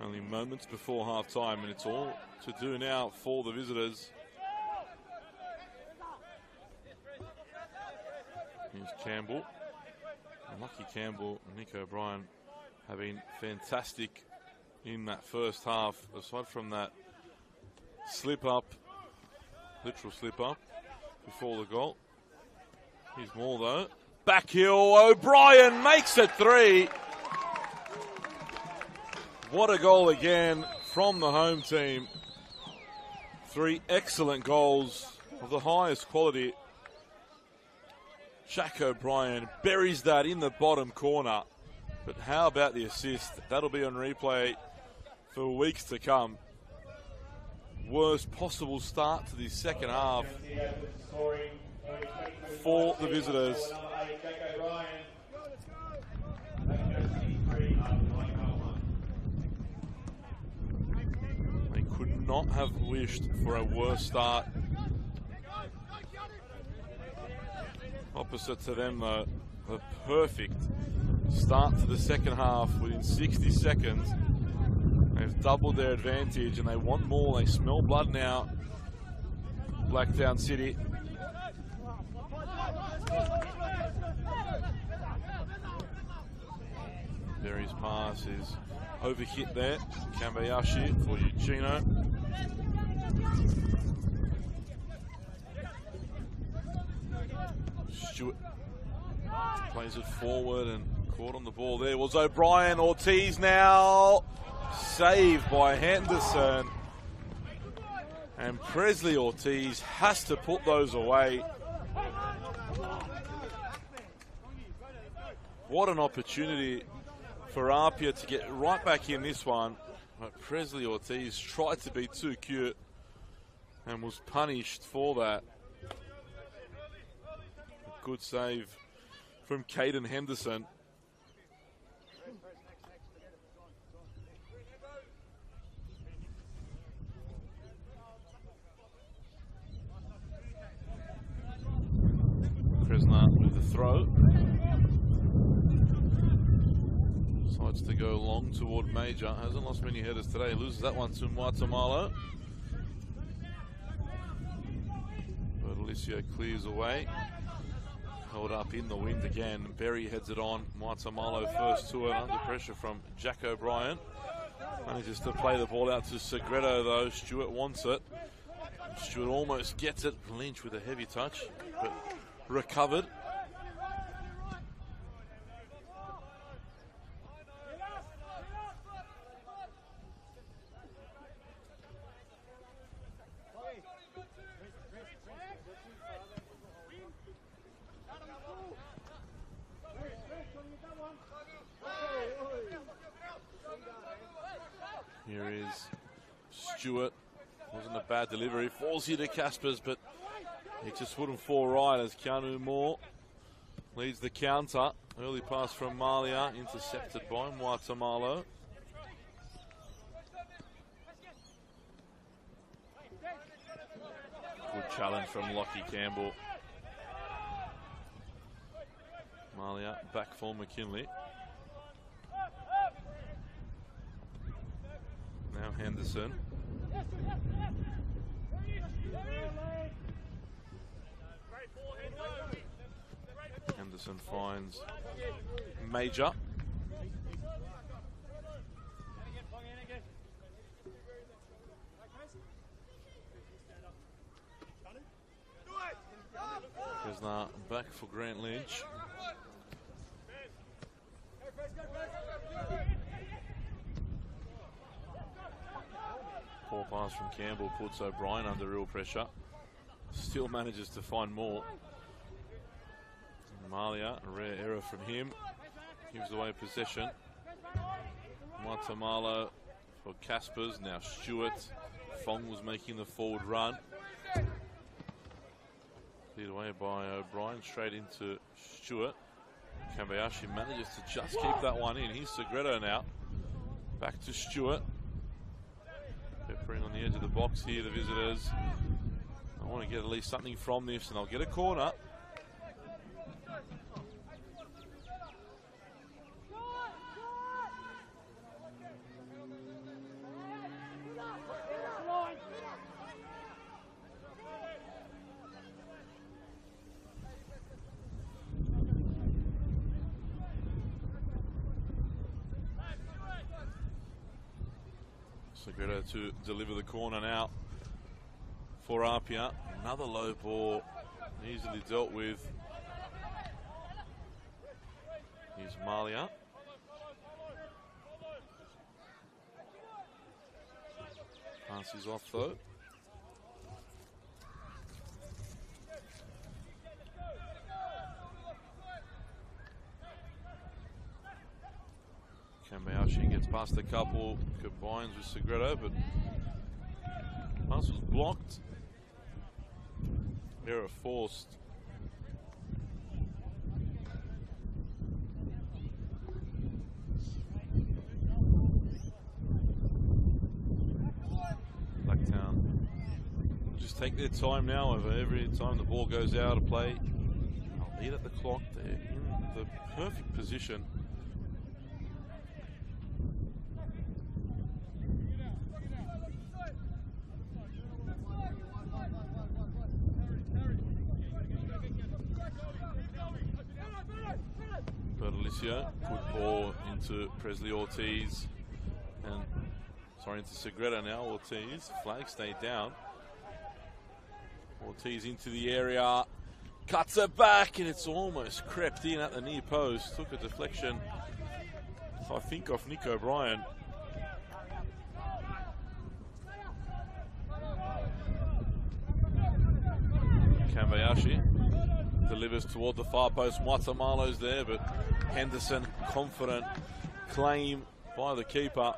Only moments before half time, and it's all to do now for the visitors. Here's Campbell. Lucky Campbell and Nick O'Brien have been fantastic in that first half, aside from that slip up, literal slip up before the goal. Here's more though. Back heel, O'Brien makes it 3. What a goal again from the home team. 3 excellent goals of the highest quality. Jack O'Brien buries that in the bottom corner. But how about the assist? That'll be on replay for weeks to come. Worst possible start to the second half for the visitors. They could not have wished for a worse start. Opposite to them, though, the perfect start to the second half within 60 seconds. They've doubled their advantage and they want more. They smell blood now. Blacktown City. Berry's pass is overhit there. Kambayashi for Eugenio. Stewart plays it forward and caught on the ball there was O'Brien. Ortiz now saved by Henderson, and Presley Ortiz has to put those away. What an opportunity for APIA to get right back in this one, but Presley Ortiz tried to be too cute and was punished for that. Good save from Caden Henderson. Kresna with the throw. Decides to go long toward Major. Hasn't lost many headers today. Loses that one to Guatemala. But Alicia clears away. Held up in the wind again. Berry heads it on. Guatemala first to it under pressure from Jack O'Brien. Manages to play the ball out to Segredo though. Stewart wants it. Stewart almost gets it. Lynch with a heavy touch, but recovered. Here is Stewart. Wasn't a bad delivery. Falls here to Caspers, but it just wouldn't fall right as Keanu Moore leads the counter. Early pass from Malia, intercepted by Guatemala. Good challenge from Lockie Campbell. Malia back for McKinley. Now Henderson. Henderson finds Major. Kresna back for Grant Lynch. Poor pass from Campbell puts O'Brien under real pressure. Still manages to find more. Malia, a rare error from him. Gives away possession. Guatemala for Caspers. Now Stewart. Fong was making the forward run. Cleared away by O'Brien. Straight into Stewart. Kambayashi manages to just keep that one in. Here's Segredo now. Back to Stewart. Peppering on the edge of the box here, the visitors. I want to get at least something from this, and I'll get a corner. Segredo to deliver the corner now for APIA. Another low ball, easily dealt with. Here's Malia. Pass is off though. Kambayashi gets past a couple, combines with Segredo, but pass was blocked. Error forced. Blacktown just take their time now. Over every time the ball goes out of play, they'll lead at the clock. They're in the perfect position. Good ball into Presley Ortiz, and sorry, into Segredo now. Ortiz, flag stayed down. Ortiz into the area, cuts it back, and it's almost crept in at the near post. Took a deflection, I think, off Nick O'Brien. Kambayashi delivers toward the far post. Guatemala's there, but Henderson, confident claim by the keeper.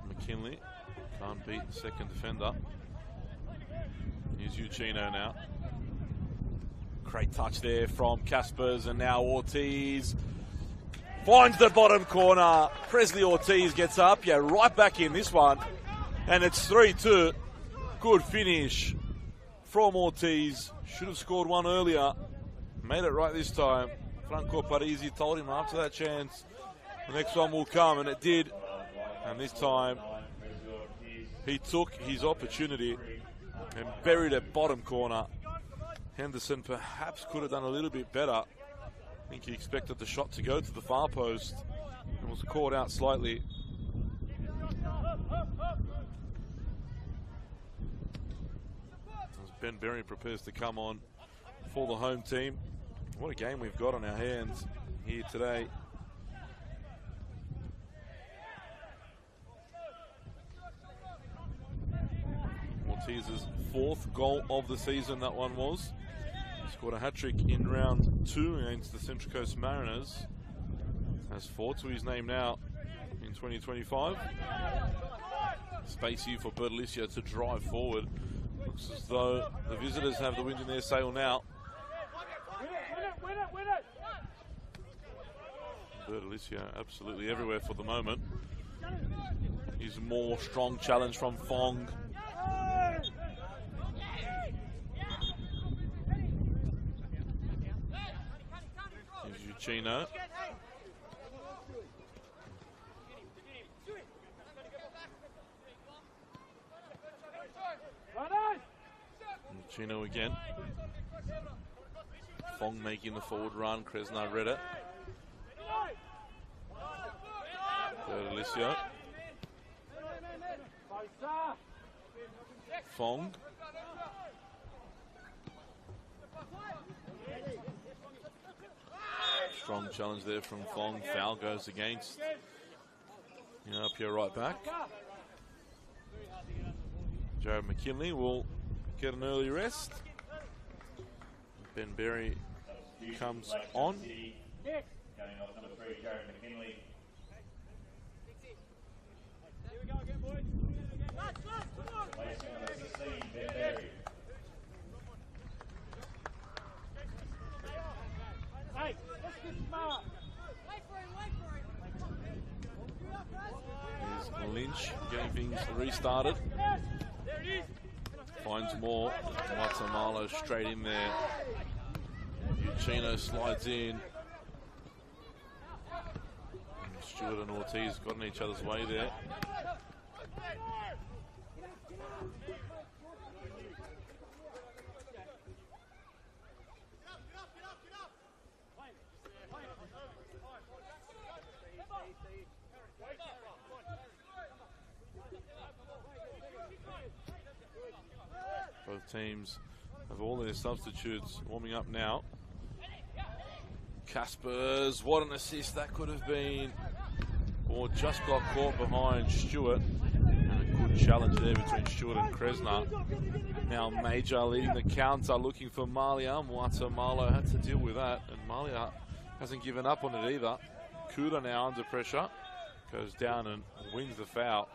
McKinley can't beat the second defender. Here's Uchino now. Great touch there from Caspers, and now Ortiz finds the bottom corner. Presley Ortiz gets up, right back in this one, and it's 3-2. Good finish from Ortiz. Should have scored one earlier. Made it right this time. Franco Parisi told him after that chance the next one will come, and it did. And this time he took his opportunity and buried it bottom corner. Henderson perhaps could have done a little bit better. I think he expected the shot to go to the far post and was caught out slightly. As Ben Berry prepares to come on for the home team. What a game we've got on our hands here today. Ortiz's 4th goal of the season, that one was. He scored a hat-trick in round 2 against the Central Coast Mariners. Has 4 to his name now in 2025. Space here for Bertolicio to drive forward. Looks as though the visitors have the wind in their sail now. Bertolicio absolutely everywhere for the moment. Here's a more strong challenge from Fong. Chino. Chino again. Fong making the forward run. Kresnar read it. Bertolicio. Fong. Strong challenge there from Fong. Foul goes against APIA right back. Jared McKinley will get an early rest. Ben Berry comes on. Going off number 3, Jared McKinley. Here we go again, boys. Placing number 16, Ben Berry. Hey, let's get smart. Wait for him. Here's Lynch getting things restarted. Finds more. Guatemala straight in there. Uchino slides in. And Stewart and Ortiz got in each other's way there. Both teams have all their substitutes warming up now. Caspers, what an assist that could have been. Or just got caught behind Stewart. And a good challenge there between Stewart and Kresna. Now Major leading the counter, looking for Malia. Guatemala had to deal with that, and Malia hasn't given up on it either. Kuda now under pressure, goes down and wins the foul.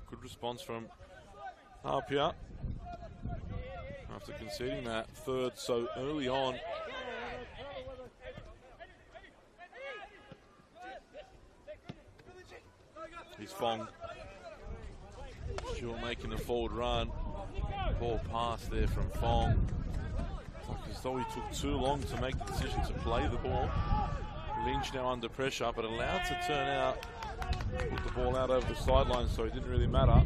Good response from APIA after conceding that third so early on. Here's Fong. Stewart making a forward run. Ball pass there from Fong. It's like as though he took too long to make the decision to play the ball. Lynch now under pressure, but allowed to turn out. Put the ball out over the sideline, so it didn't really matter.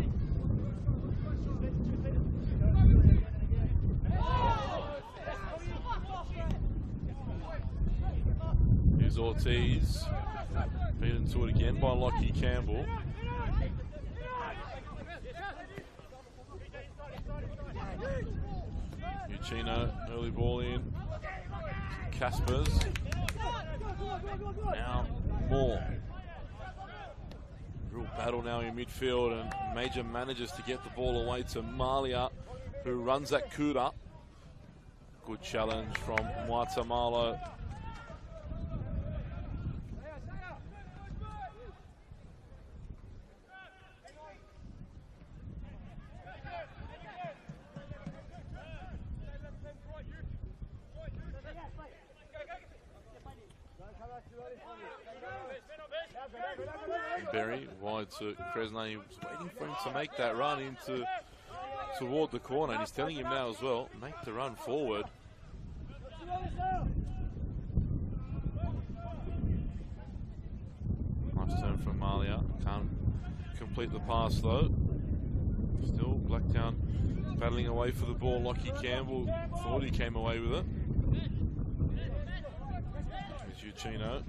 Here's Ortiz. Beaten to it again by Lockie Campbell. Uchino, early ball in. Caspers. Now Moore. Real battle now in midfield, and Major manages to get the ball away to Malia, who runs at Kuda. Good challenge from Guatemala. Berry wide to Kresna. He was waiting for him to make that run into toward the corner, and he's telling him now as well, make the run forward. Nice turn from Malia. Can't complete the pass though. Still Blacktown battling away for the ball. Lockie Campbell thought he came away with it. Here's Uchino.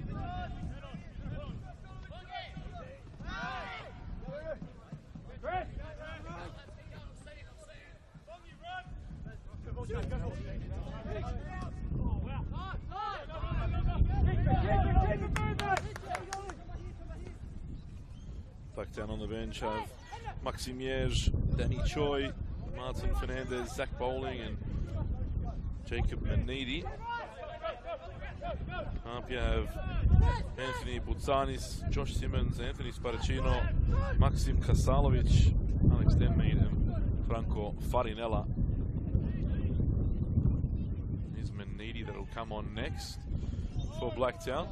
Blacktown on the bench have Maximier, Danny Choi, Martin Fernandez, Zach Bowling, and Jacob Manidi. APIA have Anthony Butzanis, Josh Simmons, Anthony Sparacino, Maxim Kasalovic, Alex Denmead, and Franco Farinella. Here's Manidi that'll come on next for Blacktown.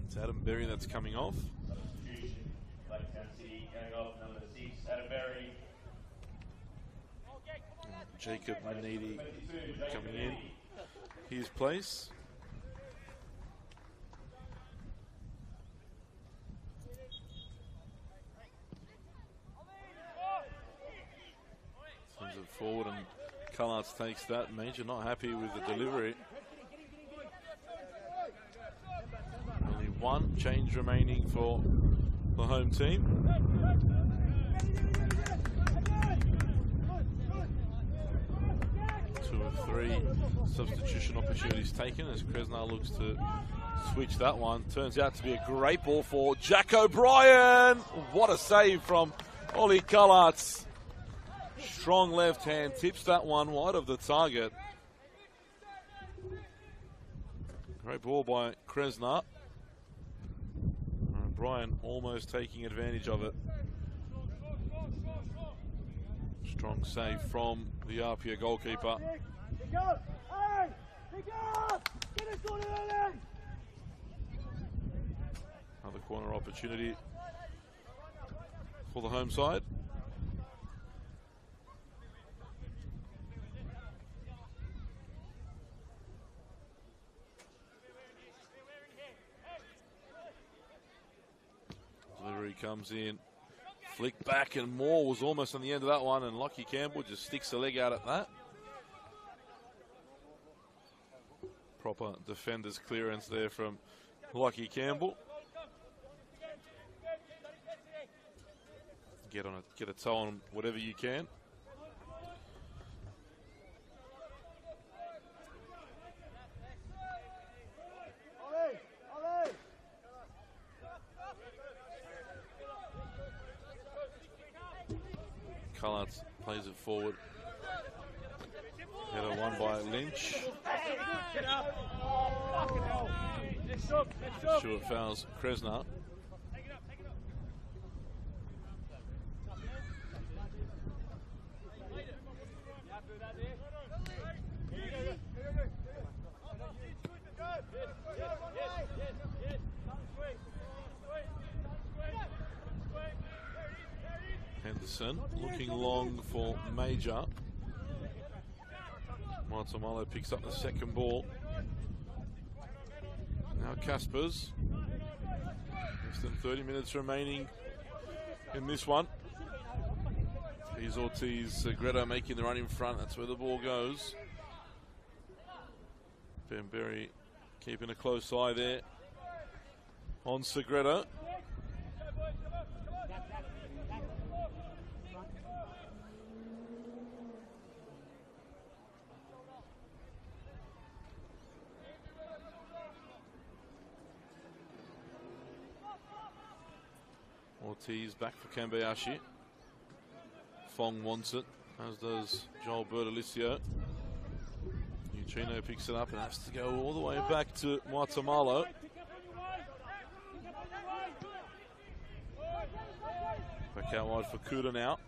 It's Adam Berry that's coming off. Blacktown City going off number 6, Adam Berry. Jacob Manidi coming in his place. forward, and Cullarts takes that. Major not happy with the delivery. Only one change remaining for the home team. 2 of 3 substitution opportunities taken as Kresnar looks to switch that one. Turns out to be a great ball for Jack O'Brien. What a save from Ollie Cullarts. Strong left hand, tips that one wide of the target. Great ball by Kresnar. O'Brien almost taking advantage of it. Strong save from the APIA goalkeeper. Another corner opportunity for the home side. Delivery comes in, flick back, and Moore was almost on the end of that one, and Lockie Campbell just sticks a leg out at that. Proper defender's clearance there from Lockie Campbell. Get a toe on whatever you can. Cullarts plays it forward. Header won by Lynch. Stewart fouls Kresnar. Henderson looking long for Major. Montemalo picks up the second ball. Now Caspers. Less than 30 minutes remaining in this one. Here's Ortiz, Greta making the run in front. That's where the ball goes. Benberry keeping a close eye there on Segredo. Ortiz back for Kambayashi. Fong wants it, as does Joel Bertolicio. Uchino picks it up and has to go all the way back to Montemalo. Back out wide for Kuda now.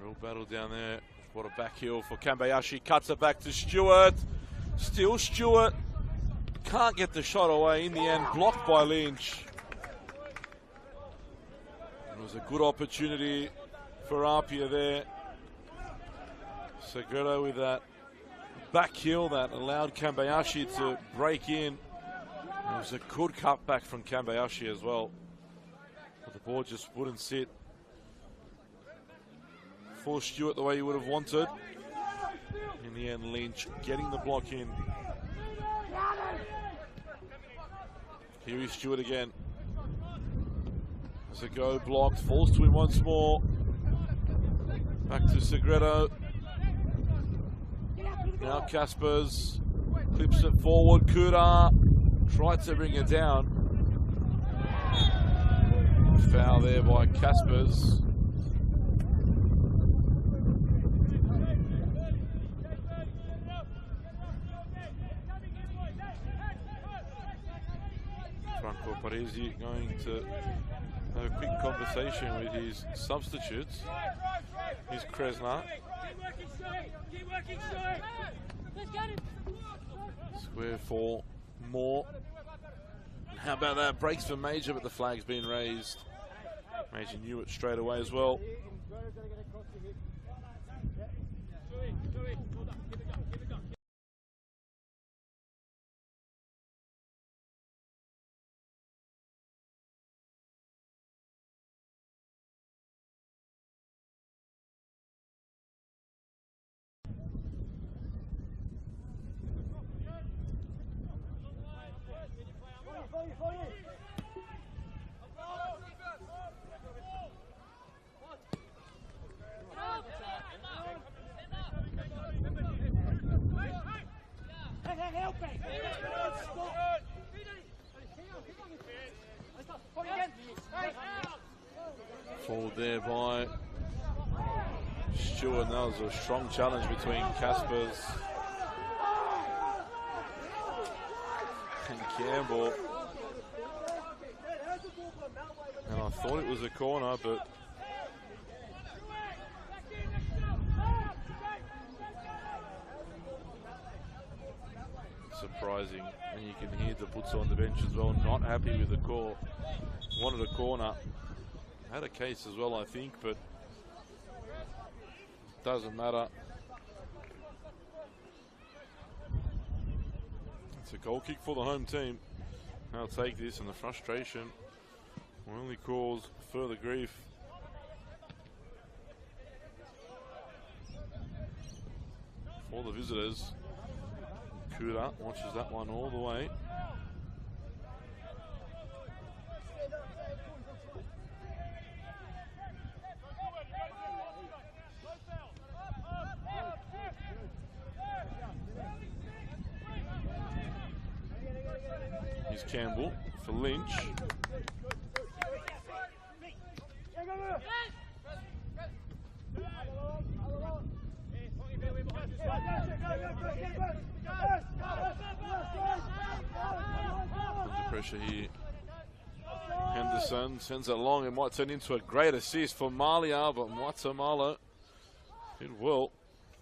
Real battle down there. What a back heel for Kambayashi. Cuts it back to Stewart. Still Stewart. Can't get the shot away. In the end, blocked by Lynch. It was a good opportunity for APIA there. Segredo with that back heel that allowed Kambayashi to break in. It was a good cutback from Kambayashi as well. But the ball just wouldn't sit for Stewart the way he would have wanted. In the end, Lynch getting the block in. Here is Stewart again. As a go blocked, falls to him once more. Back to Segredo. Now Caspers clips it forward. Kuda tried to bring it down. Foul there by Caspers. Franco Parisi going to have a quick conversation with his substitutes. Here's Kresnar. Square for Moore. How about that? Breaks for Major, but the flag's been raised. Major knew it straight away as well. Forward there by Stewart. That was a strong challenge between Caspers and Campbell. And I thought it was a corner, but surprising. And you can hear the puts on the bench as well, not happy with the call. Wanted a corner. Had a case as well, I think, but doesn't matter. It's a goal kick for the home team. They'll take this, and the frustration will only cause further grief. For the visitors, Kuda watches that one all the way. Here's Campbell for Lynch. Under pressure here. Henderson sends it long. It might turn into a great assist for Malia, but Guatemala did well.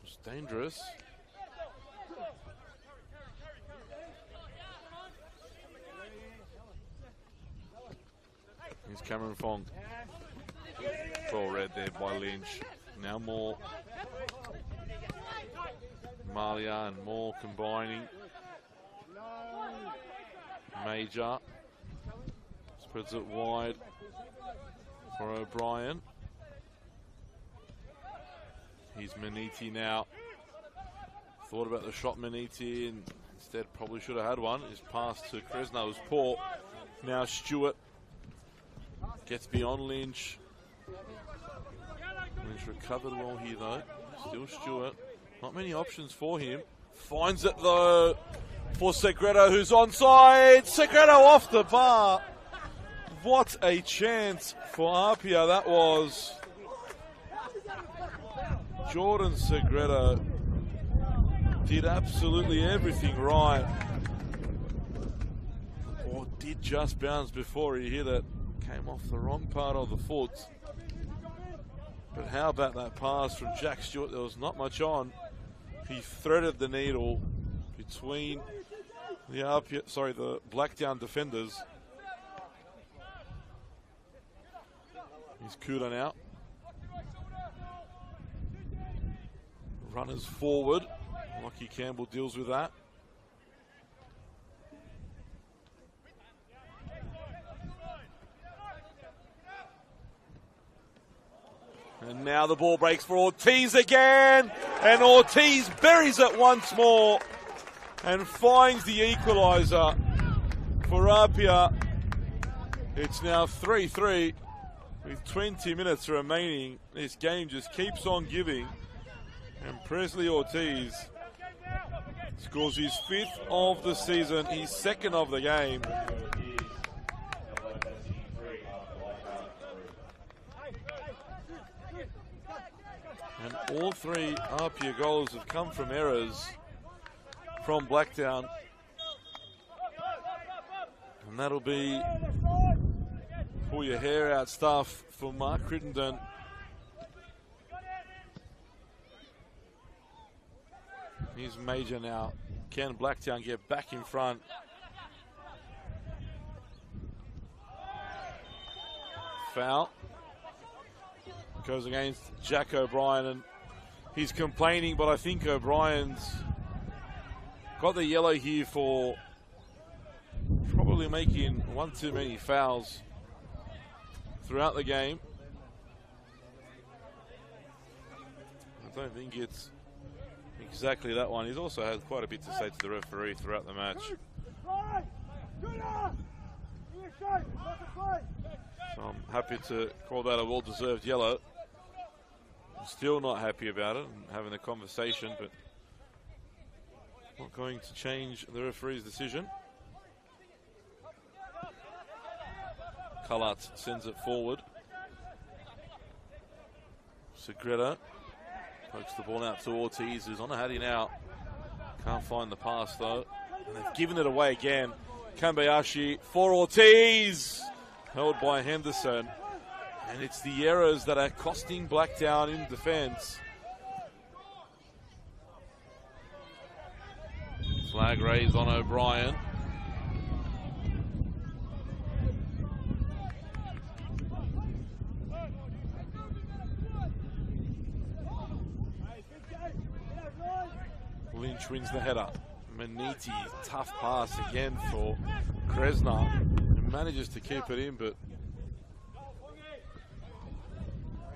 It was dangerous. Here's Cameron Fong. Well read there by Lynch. Now more. Malia and Moore combining. Major spreads it wide for O'Brien. Here's Maniti now. Thought about the shot, Maniti, and instead probably should have had one. His pass to Kresna was poor. Now Stewart gets beyond Lynch. Lynch recovered well here though. Still Stewart. Not many options for him. Finds it though for Segredo, who's onside. Segredo off the bar. What a chance for APIA that was. Jordan Segredo did absolutely everything right. Or did just bounce before he hit it. Came off the wrong part of the foot. But how about that pass from Jack Stewart? There was not much on. He threaded the needle between the Blacktown defenders. Here's Kuda now. Runners forward. Lockie Campbell deals with that. And now the ball breaks for Ortiz again. And Ortiz buries it once more and finds the equaliser for Apia. It's now 3-3 with 20 minutes remaining. This game just keeps on giving. And Presley Ortiz scores his 5th of the season, his 2nd of the game. And all 3 APIA goals have come from errors from Blacktown. And that'll be pull your hair out stuff for Mark Crittenden. Here's Major now. Can Blacktown get back in front? Foul. Goes against Jack O'Brien, and he's complaining, but I think O'Brien's got the yellow here for probably making one too many fouls throughout the game. I don't think it's exactly that one. He's also had quite a bit to say to the referee throughout the match. I'm happy to call that a well-deserved yellow. I'm still not happy about it and having a conversation, but not going to change the referee's decision. Kalat sends it forward. Segreta pokes the ball out to Ortiz, who's on a hattie now. Can't find the pass though. And they've given it away again. Kambayashi for Ortiz. Held by Henderson. And it's the errors that are costing Blacktown in defence. Flag raised on O'Brien. Lynch wins the header. Maniti, tough pass again for Kresna. He manages to keep it in, but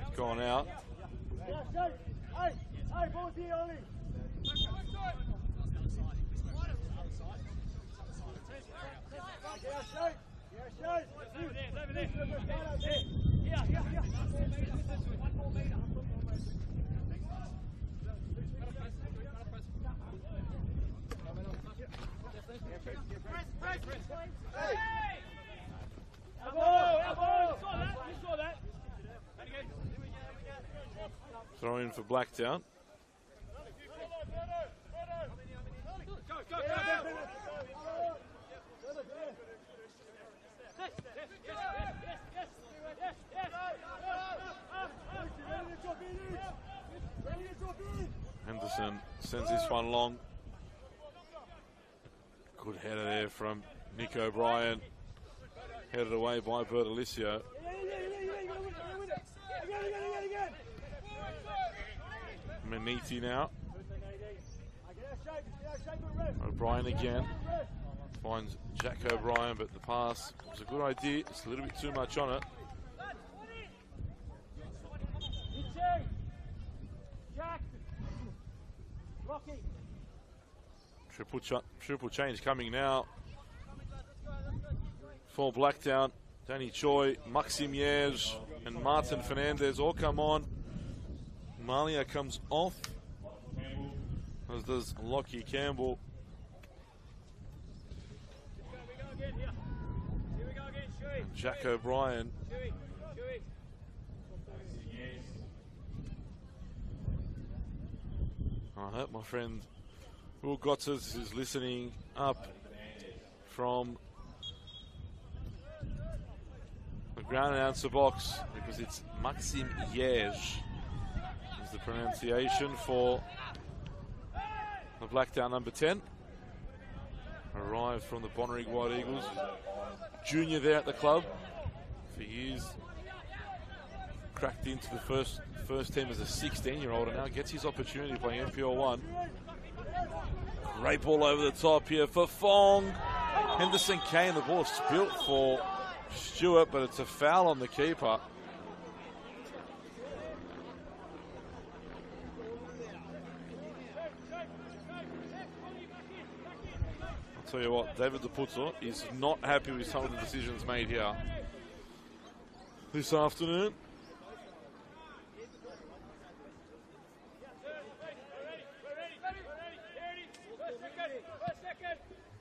it's gone out. Throw in for Blacktown. Henderson sends this one long. Good header there from Nick O'Brien. Headed away by Bert Alicio. Maniti now. O'Brien again. Finds Jack O'Brien, but the pass was a good idea. It's a little bit too much on it. Triple change coming now for Blacktown. Danny Choi, Maxim Yeж, and Martin Fernandez all come on. Malia comes off, as does Lockie Campbell. And Jack O'Brien. I hope my friend Will Gottis is listening up from the ground announcer box, because it's Maxim Yeж is the pronunciation for the Blacktown number 10. Arrived from the Bonnyrigg White Eagles. Junior there at the club for years. Cracked into the first team as a 16-year-old and now gets his opportunity to play NPL 1. Great ball over the top here for Fong. Henderson Kane, the ball spilt for Stewart, but it's a foul on the keeper. I'll tell you what, David DePuzzo is not happy with some of the decisions made here this afternoon.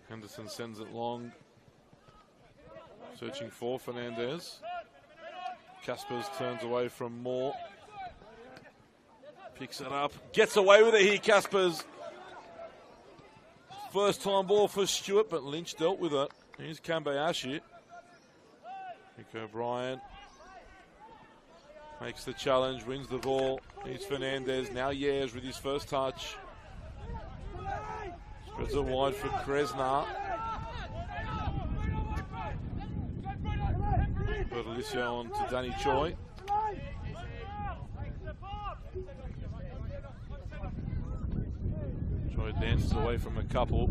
Henderson sends it long, searching for Fernandez. Caspers turns away from Moore. Picks it up, gets away with it here, Caspers. First time ball for Stewart, but Lynch dealt with it. Here's Kambayashi. Nick O'Brien makes the challenge, wins the ball. Here's Fernandez, now Yeж with his first touch. Spreads it wide for Kresna. Bertolicio on to Danny Choi. Choi dances away from a couple.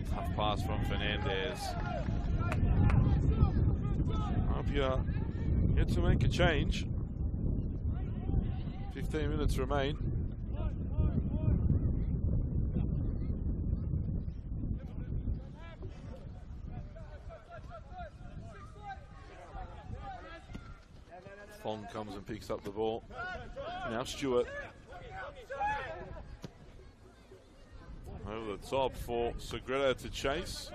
Tough pass from Fernandez. APIA yet to make a change. 15 minutes remain. Fong comes and picks up the ball. Now Stewart. Over the top for Segredo to chase.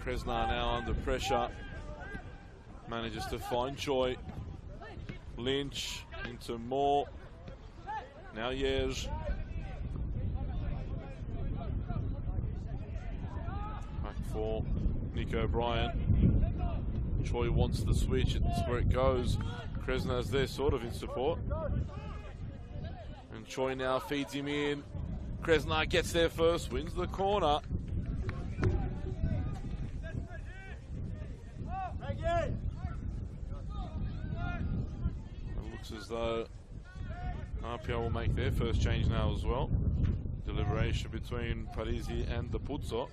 Kresnar now under pressure. Manages to find Choi. Lynch into Moore. Now Yej. Back for Nick O'Brien. Choi wants the switch, it's where it goes. Kresnar's there sort of in support. And Choi now feeds him in. Kresnar gets there first, wins the corner. It looks as though APIA will make their first change now as well. Deliberation between Parisi and the Puzzo.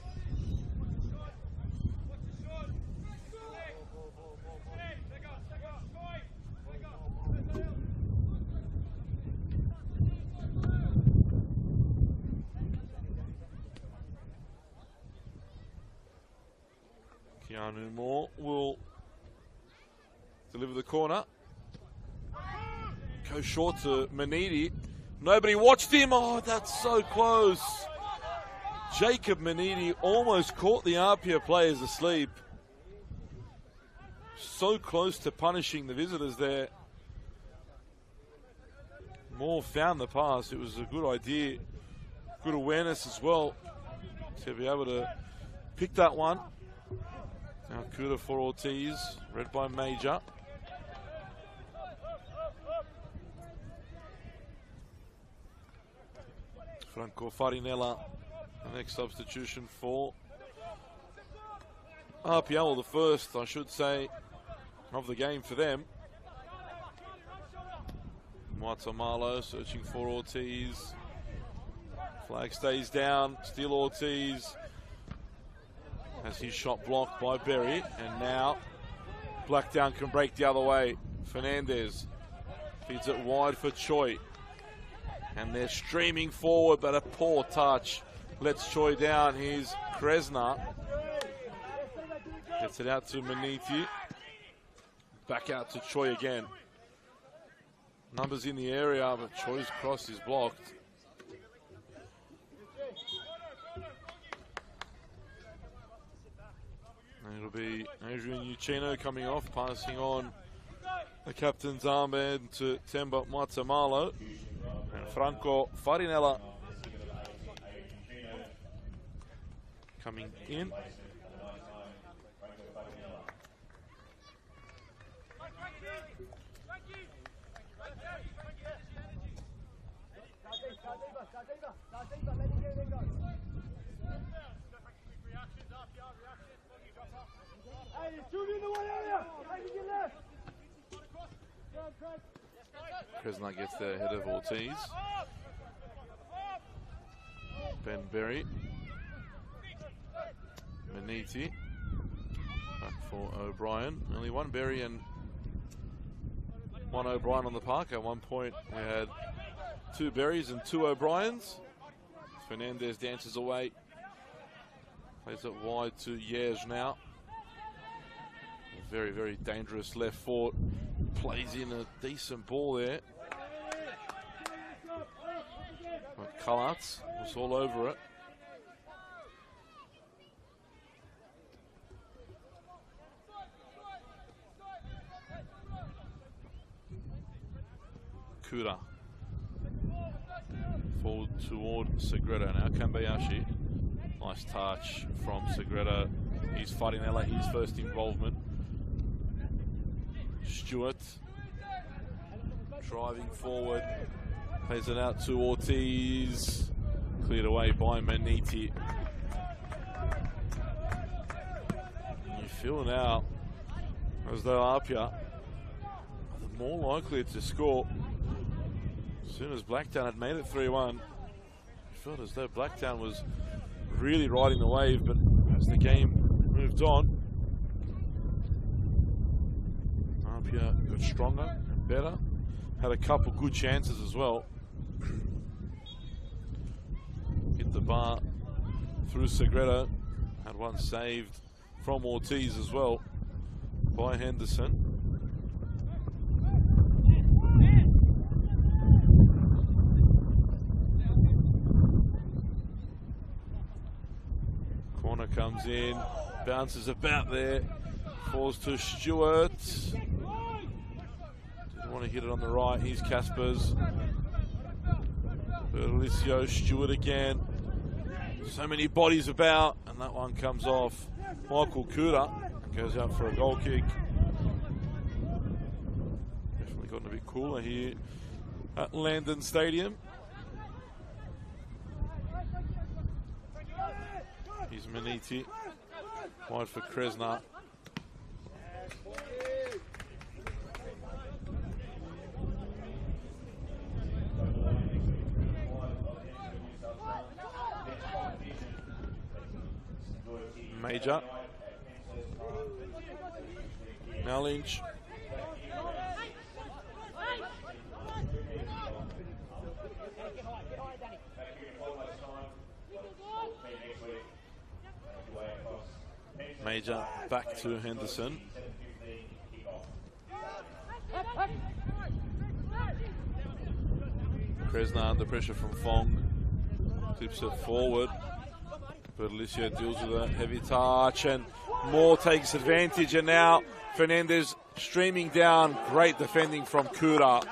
Keanu Moore will deliver the corner. Go short to Manidi. Nobody watched him. Oh, that's so close. Jacob Manidi almost caught the APIA players asleep. So close to punishing the visitors there. Moore found the pass. It was a good idea. Good awareness as well to be able to pick that one. Now Kuda for Ortiz, read by Major. Franco Farinella, the next substitution for APIA, or the first, I should say, of the game for them. Matamalo searching for Ortiz. Flag stays down, still Ortiz. Has his shot blocked by Berry, and now Blacktown can break the other way. Fernandez feeds it wide for Choi, and they're streaming forward, but a poor touch lets Choi down. Here's Kresnar, gets it out to Maniti, back out to Choi again. Numbers in the area, but Choi's cross is blocked. It'll be Adrian Uchino coming off, passing on the captain's armband to Temba Matamalo. And Franco Farinella coming in. Kresnar gets there ahead of Ortiz. Ben Berry. Maniti. Back for O'Brien. Only one Berry and one O'Brien on the park. At one point we had two Berries and two O'Briens. Fernandez dances away. Plays it wide to Yej now. Very, very dangerous left foot. Plays in a decent ball there. But Kalatz was all over it. Kuda. Forward toward Segredo now. Kambayashi. Nice touch from Segredo. He's fighting Ella, his first involvement. Stewart driving forward, plays it out to Ortiz, cleared away by Maniti. You feel now as though APIA are more likely to score. As soon as Blacktown had made it 3-1, you felt as though Blacktown was really riding the wave, but as the game moved on, APIA got stronger and better. Had a couple good chances as well. Hit the bar through Segredo. Had one saved from Ortiz as well by Henderson. comes in, bounces about there, falls to Stewart. Didn't want to hit it on the right. Here's Caspers. Bertolicio, Stewart again. So many bodies about, and that one comes off. Michael Kuda goes out for a goal kick. Definitely gotten a bit cooler here at Landon Stadium. Here's Maniti, wide for Kresna. Major. Now Lynch. Major back to Henderson. Kresna under pressure from Fong. Clips it forward. But Alicia deals with a heavy touch, and Moore takes advantage, and now Fernandez streaming down. Great defending from Kuda.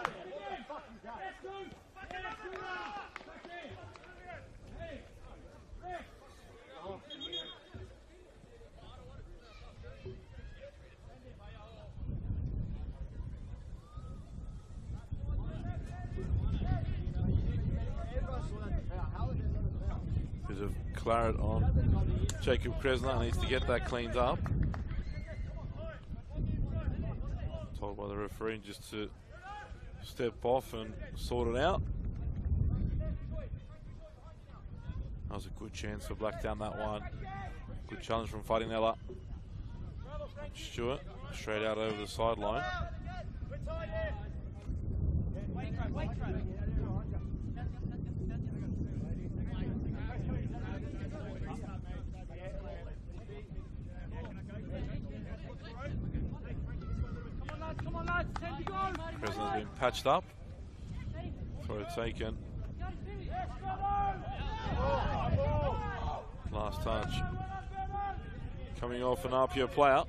Bit of claret on Jacob Kresna, needs to get that cleaned up. Told by the referee just to step off and sort it out. That was a good chance for Blacktown, that one. Good challenge from Farinella. Stewart straight out over the sideline. Kresna's been patched up. Throw taken. Last touch. Coming off an APIA player.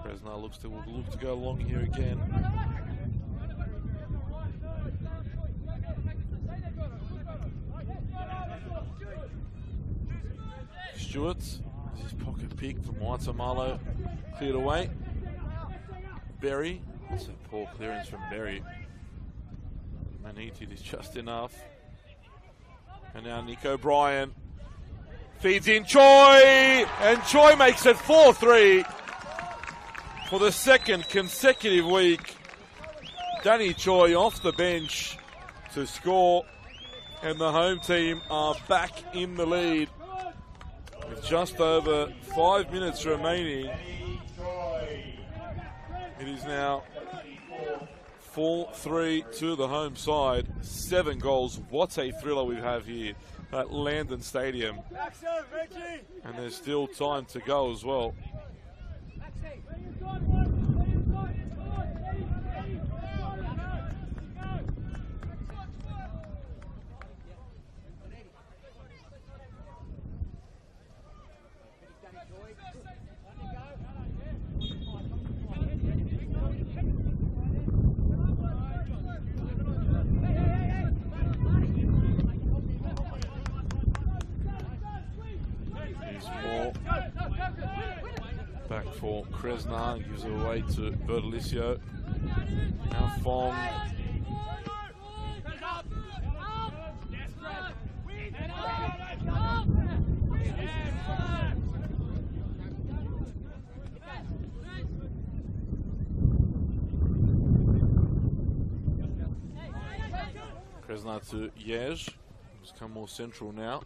Kresna looks to go along here again. Stewart's his pocket pick from Waitamalo. Cleared away. Berry. That's a poor clearance from Berry. Maniti is just enough. And now Nico Bryan feeds in Choi, and Choi makes it 4-3 for the second consecutive week. Danny Choi off the bench to score, and the home team are back in the lead with just over 5 minutes remaining. It is now 4-3 to the home side. 7 goals. What a thriller we have here at Landon Stadium. And there's still time to go as well. Back for Kresna, gives it away to Bertolicio. Now Fong. Kresna to Yej. He's come more central now.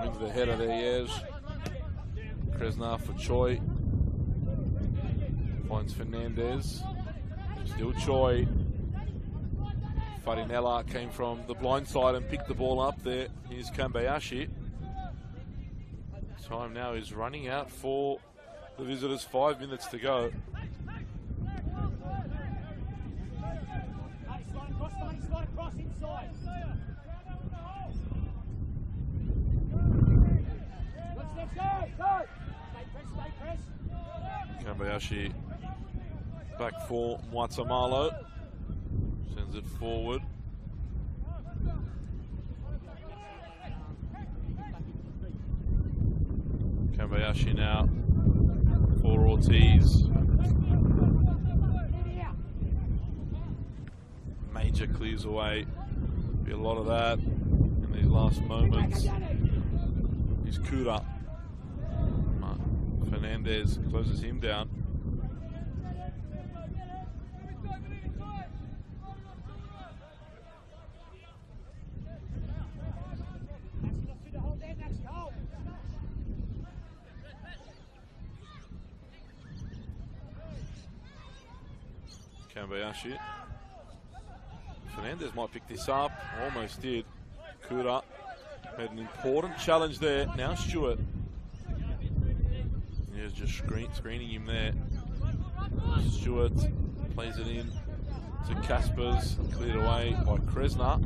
Wins the header there, Yej. Kresna for Choi. Finds Fernandez. Still Choi. Farinella came from the blind side and picked the ball up there. Here's Kambayashi. Time now is running out for the visitors. 5 minutes to go. Kambayashi back for Mwatamalo. Sends it forward. Kambayashi now for Ortiz. Major clears away. Be a lot of that in these last moments. He's Kura. Fernandez closes him down. Kambayashi. Fernandez might pick this up. Almost did. Kura had an important challenge there. Now Stewart. He's just screening him there. Stewart plays it in to Caspers. Cleared away by Kresna.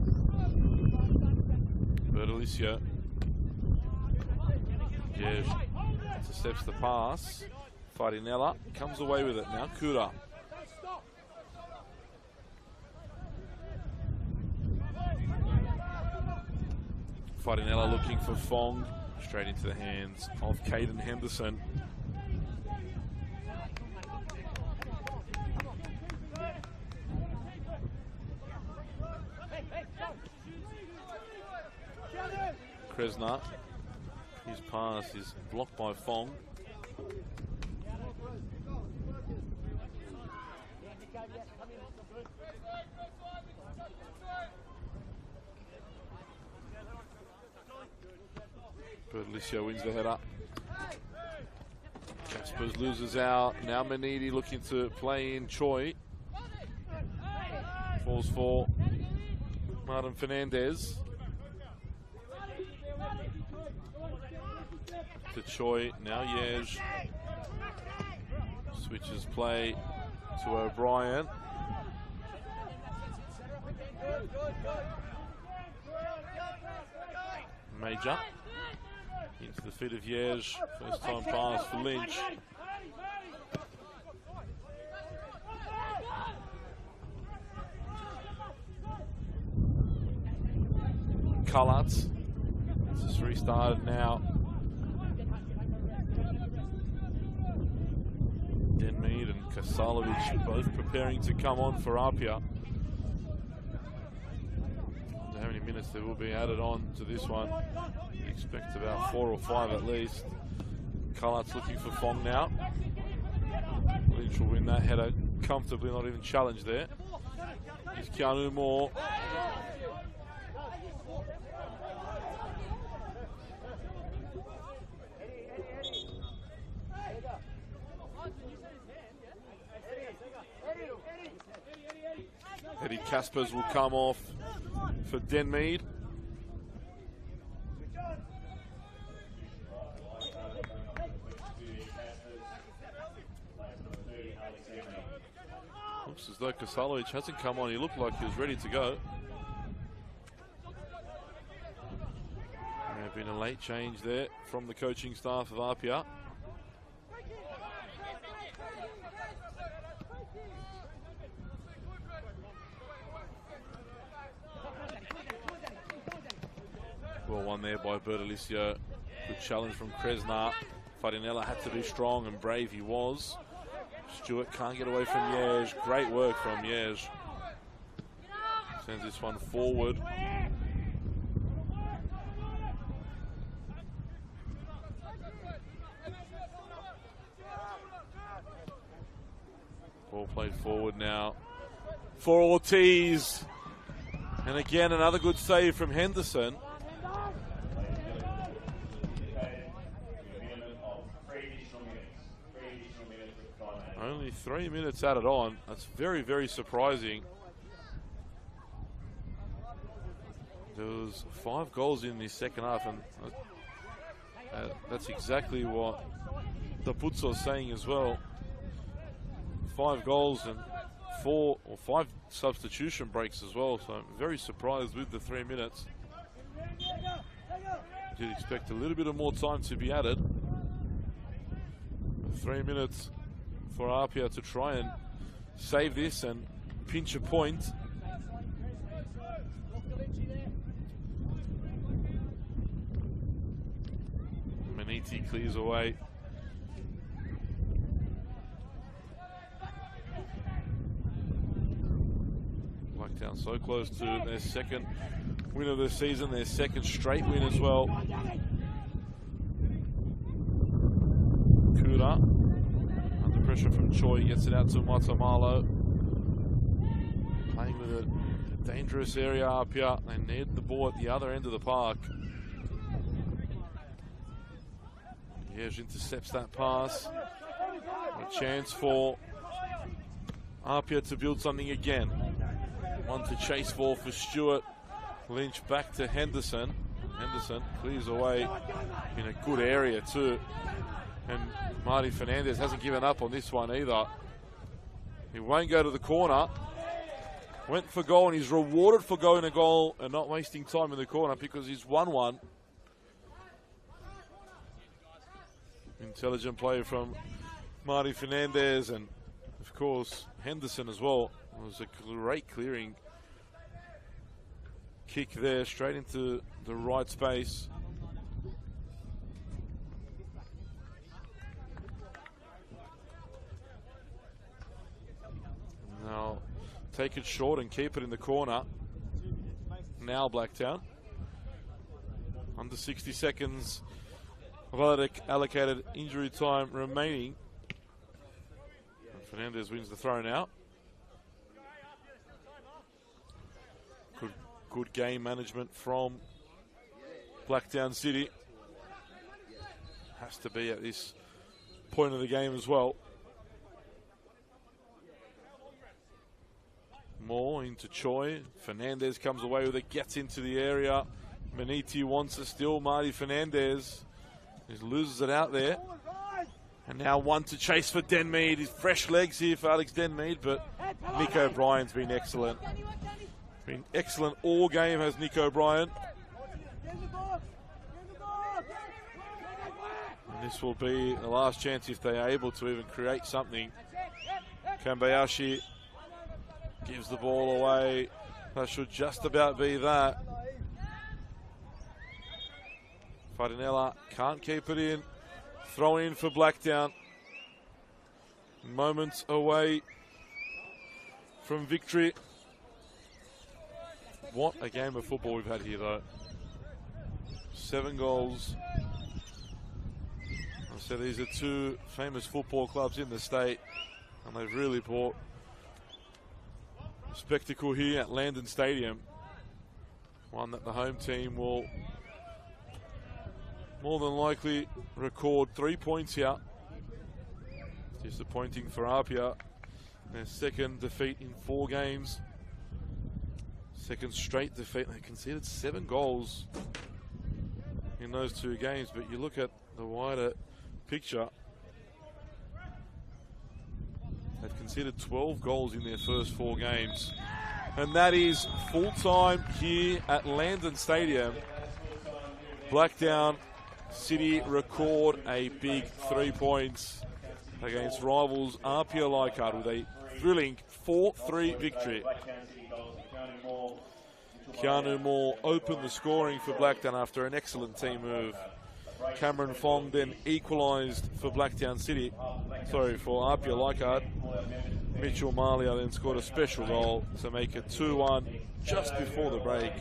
Bertolicio. Yes, intercepts the pass. Farinella comes away with it. Now Kura. Farinella looking for Fong. Straight into the hands of Caden Henderson. Kresna. His pass is blocked by Fong. Bertolicio wins the header. Caspers loses out. Now Manidi looking to play in Choi. Falls for Martin Fernandez. To Choi. Now Yej. Switches play to O'Brien. Major. Into the feet of Yej. First time pass for Lynch. Kullatz. This is restarted now. Denmead and Kasalovic both preparing to come on for APIA. How many minutes there will be added on to this one? Expect about 4 or 5 at least. Kullatz looking for Fong now. Lynch will win that header comfortably, not even challenged there. Here's Keanu Moore. Eddie Caspers will come off for Denmead. Looks as though Kasalovic hasn't come on. He looked like he was ready to go. May have been a late change there from the coaching staff of APIA. Well won there by Bertolicio. Good challenge from Kresna. Farinella had to be strong and brave he was. Stewart can't get away from Yej. Great work from Yej. Sends this one forward. Ball played forward now for Ortiz. And again, another good save from Henderson. Only 3 minutes added on. That's very, very surprising. There was 5 goals in the second half, and that's exactly what the Putso is saying as well. 5 goals and 4 or 5 substitution breaks as well. So I'm very surprised with the 3 minutes. Did expect a little bit of more time to be added. 3 minutes for APIA to try and save this and pinch a point. Maniti clears away. Blacktown so close to their second win of the season, their second straight win as well. Kuda, under pressure from Choi, gets it out to Matamalo. Playing with a dangerous area up here. They need the ball at the other end of the park. Yeж intercepts that pass. A chance for APIA to build something again. One to chase for Stewart. Lynch back to Henderson. Henderson clears away in a good area too. And Marty Fernandez hasn't given up on this one either. He won't go to the corner. Went for goal, and he's rewarded for going a goal and not wasting time in the corner because he's 1-1. Intelligent play from Marty Fernandez, and of course Henderson as well. It was a great clearing kick there, straight into the right space. Now take it short and keep it in the corner. Now Blacktown. Under 60 seconds of allocated injury time remaining. And Fernandez wins the throw now. Good game management from Blacktown City. Has to be at this point of the game as well. More into Choi. Fernandez comes away with it, gets into the area. Maniti wants it still. Marty Fernandez. He loses it out there. And now one to chase for Denmead. His fresh legs here for Alex Denmead, but Nick O'Brien's been excellent. Been excellent all game, has Nick O'Brien. And this will be the last chance if they are able to even create something. Kambayashi gives the ball away. That should just about be that. Fardinella can't keep it in. Throw in for Blacktown. Moments away from victory. What a game of football we've had here, though. 7 goals. I said these are two famous football clubs in the state, and they've really brought spectacle here at Landon Stadium. One that the home team will more than likely record 3 points here. Disappointing for APIA. Their second defeat in 4 games. Second straight defeat. They conceded 7 goals in those 2 games, but you look at the wider picture, they've conceded 12 goals in their first 4 games. And that is full time here at Landon Stadium. Blacktown City record a big 3 points against rivals APIA Leichhardt with a thrilling 4-3 victory. Keanu Moore opened the scoring for Blacktown after an excellent team move. Cameron Fong then equalised for Blacktown City. Sorry, for APIA Leichhardt. Mitchell Malia then scored a special goal to make it 2-1 just before the break.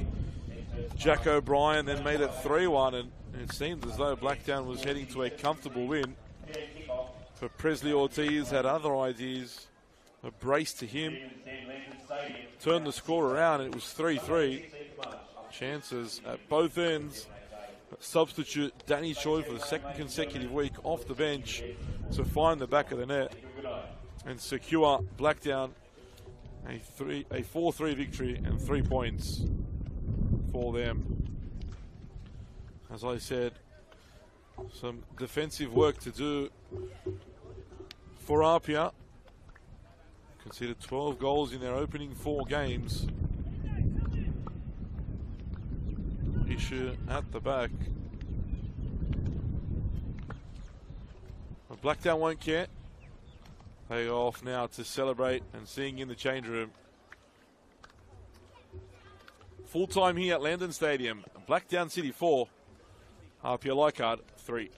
Jack O'Brien then made it 3-1, and it seemed as though Blacktown was heading to a comfortable win. But Presley Ortiz had other ideas. A brace to him. Turned the score around, and it was 3-3. Chances at both ends. Substitute Danny Choi for the second consecutive week off the bench to find the back of the net and secure Blacktown a 4-3 victory and 3 points for them. As I said, some defensive work to do for APIA. Conceded 12 goals in their opening 4 games. Issue at the back. But Blacktown won't care. They go off now to celebrate and sing in the change room. Full time here at Landon Stadium. Blacktown City 4, APIA Leichhardt 3.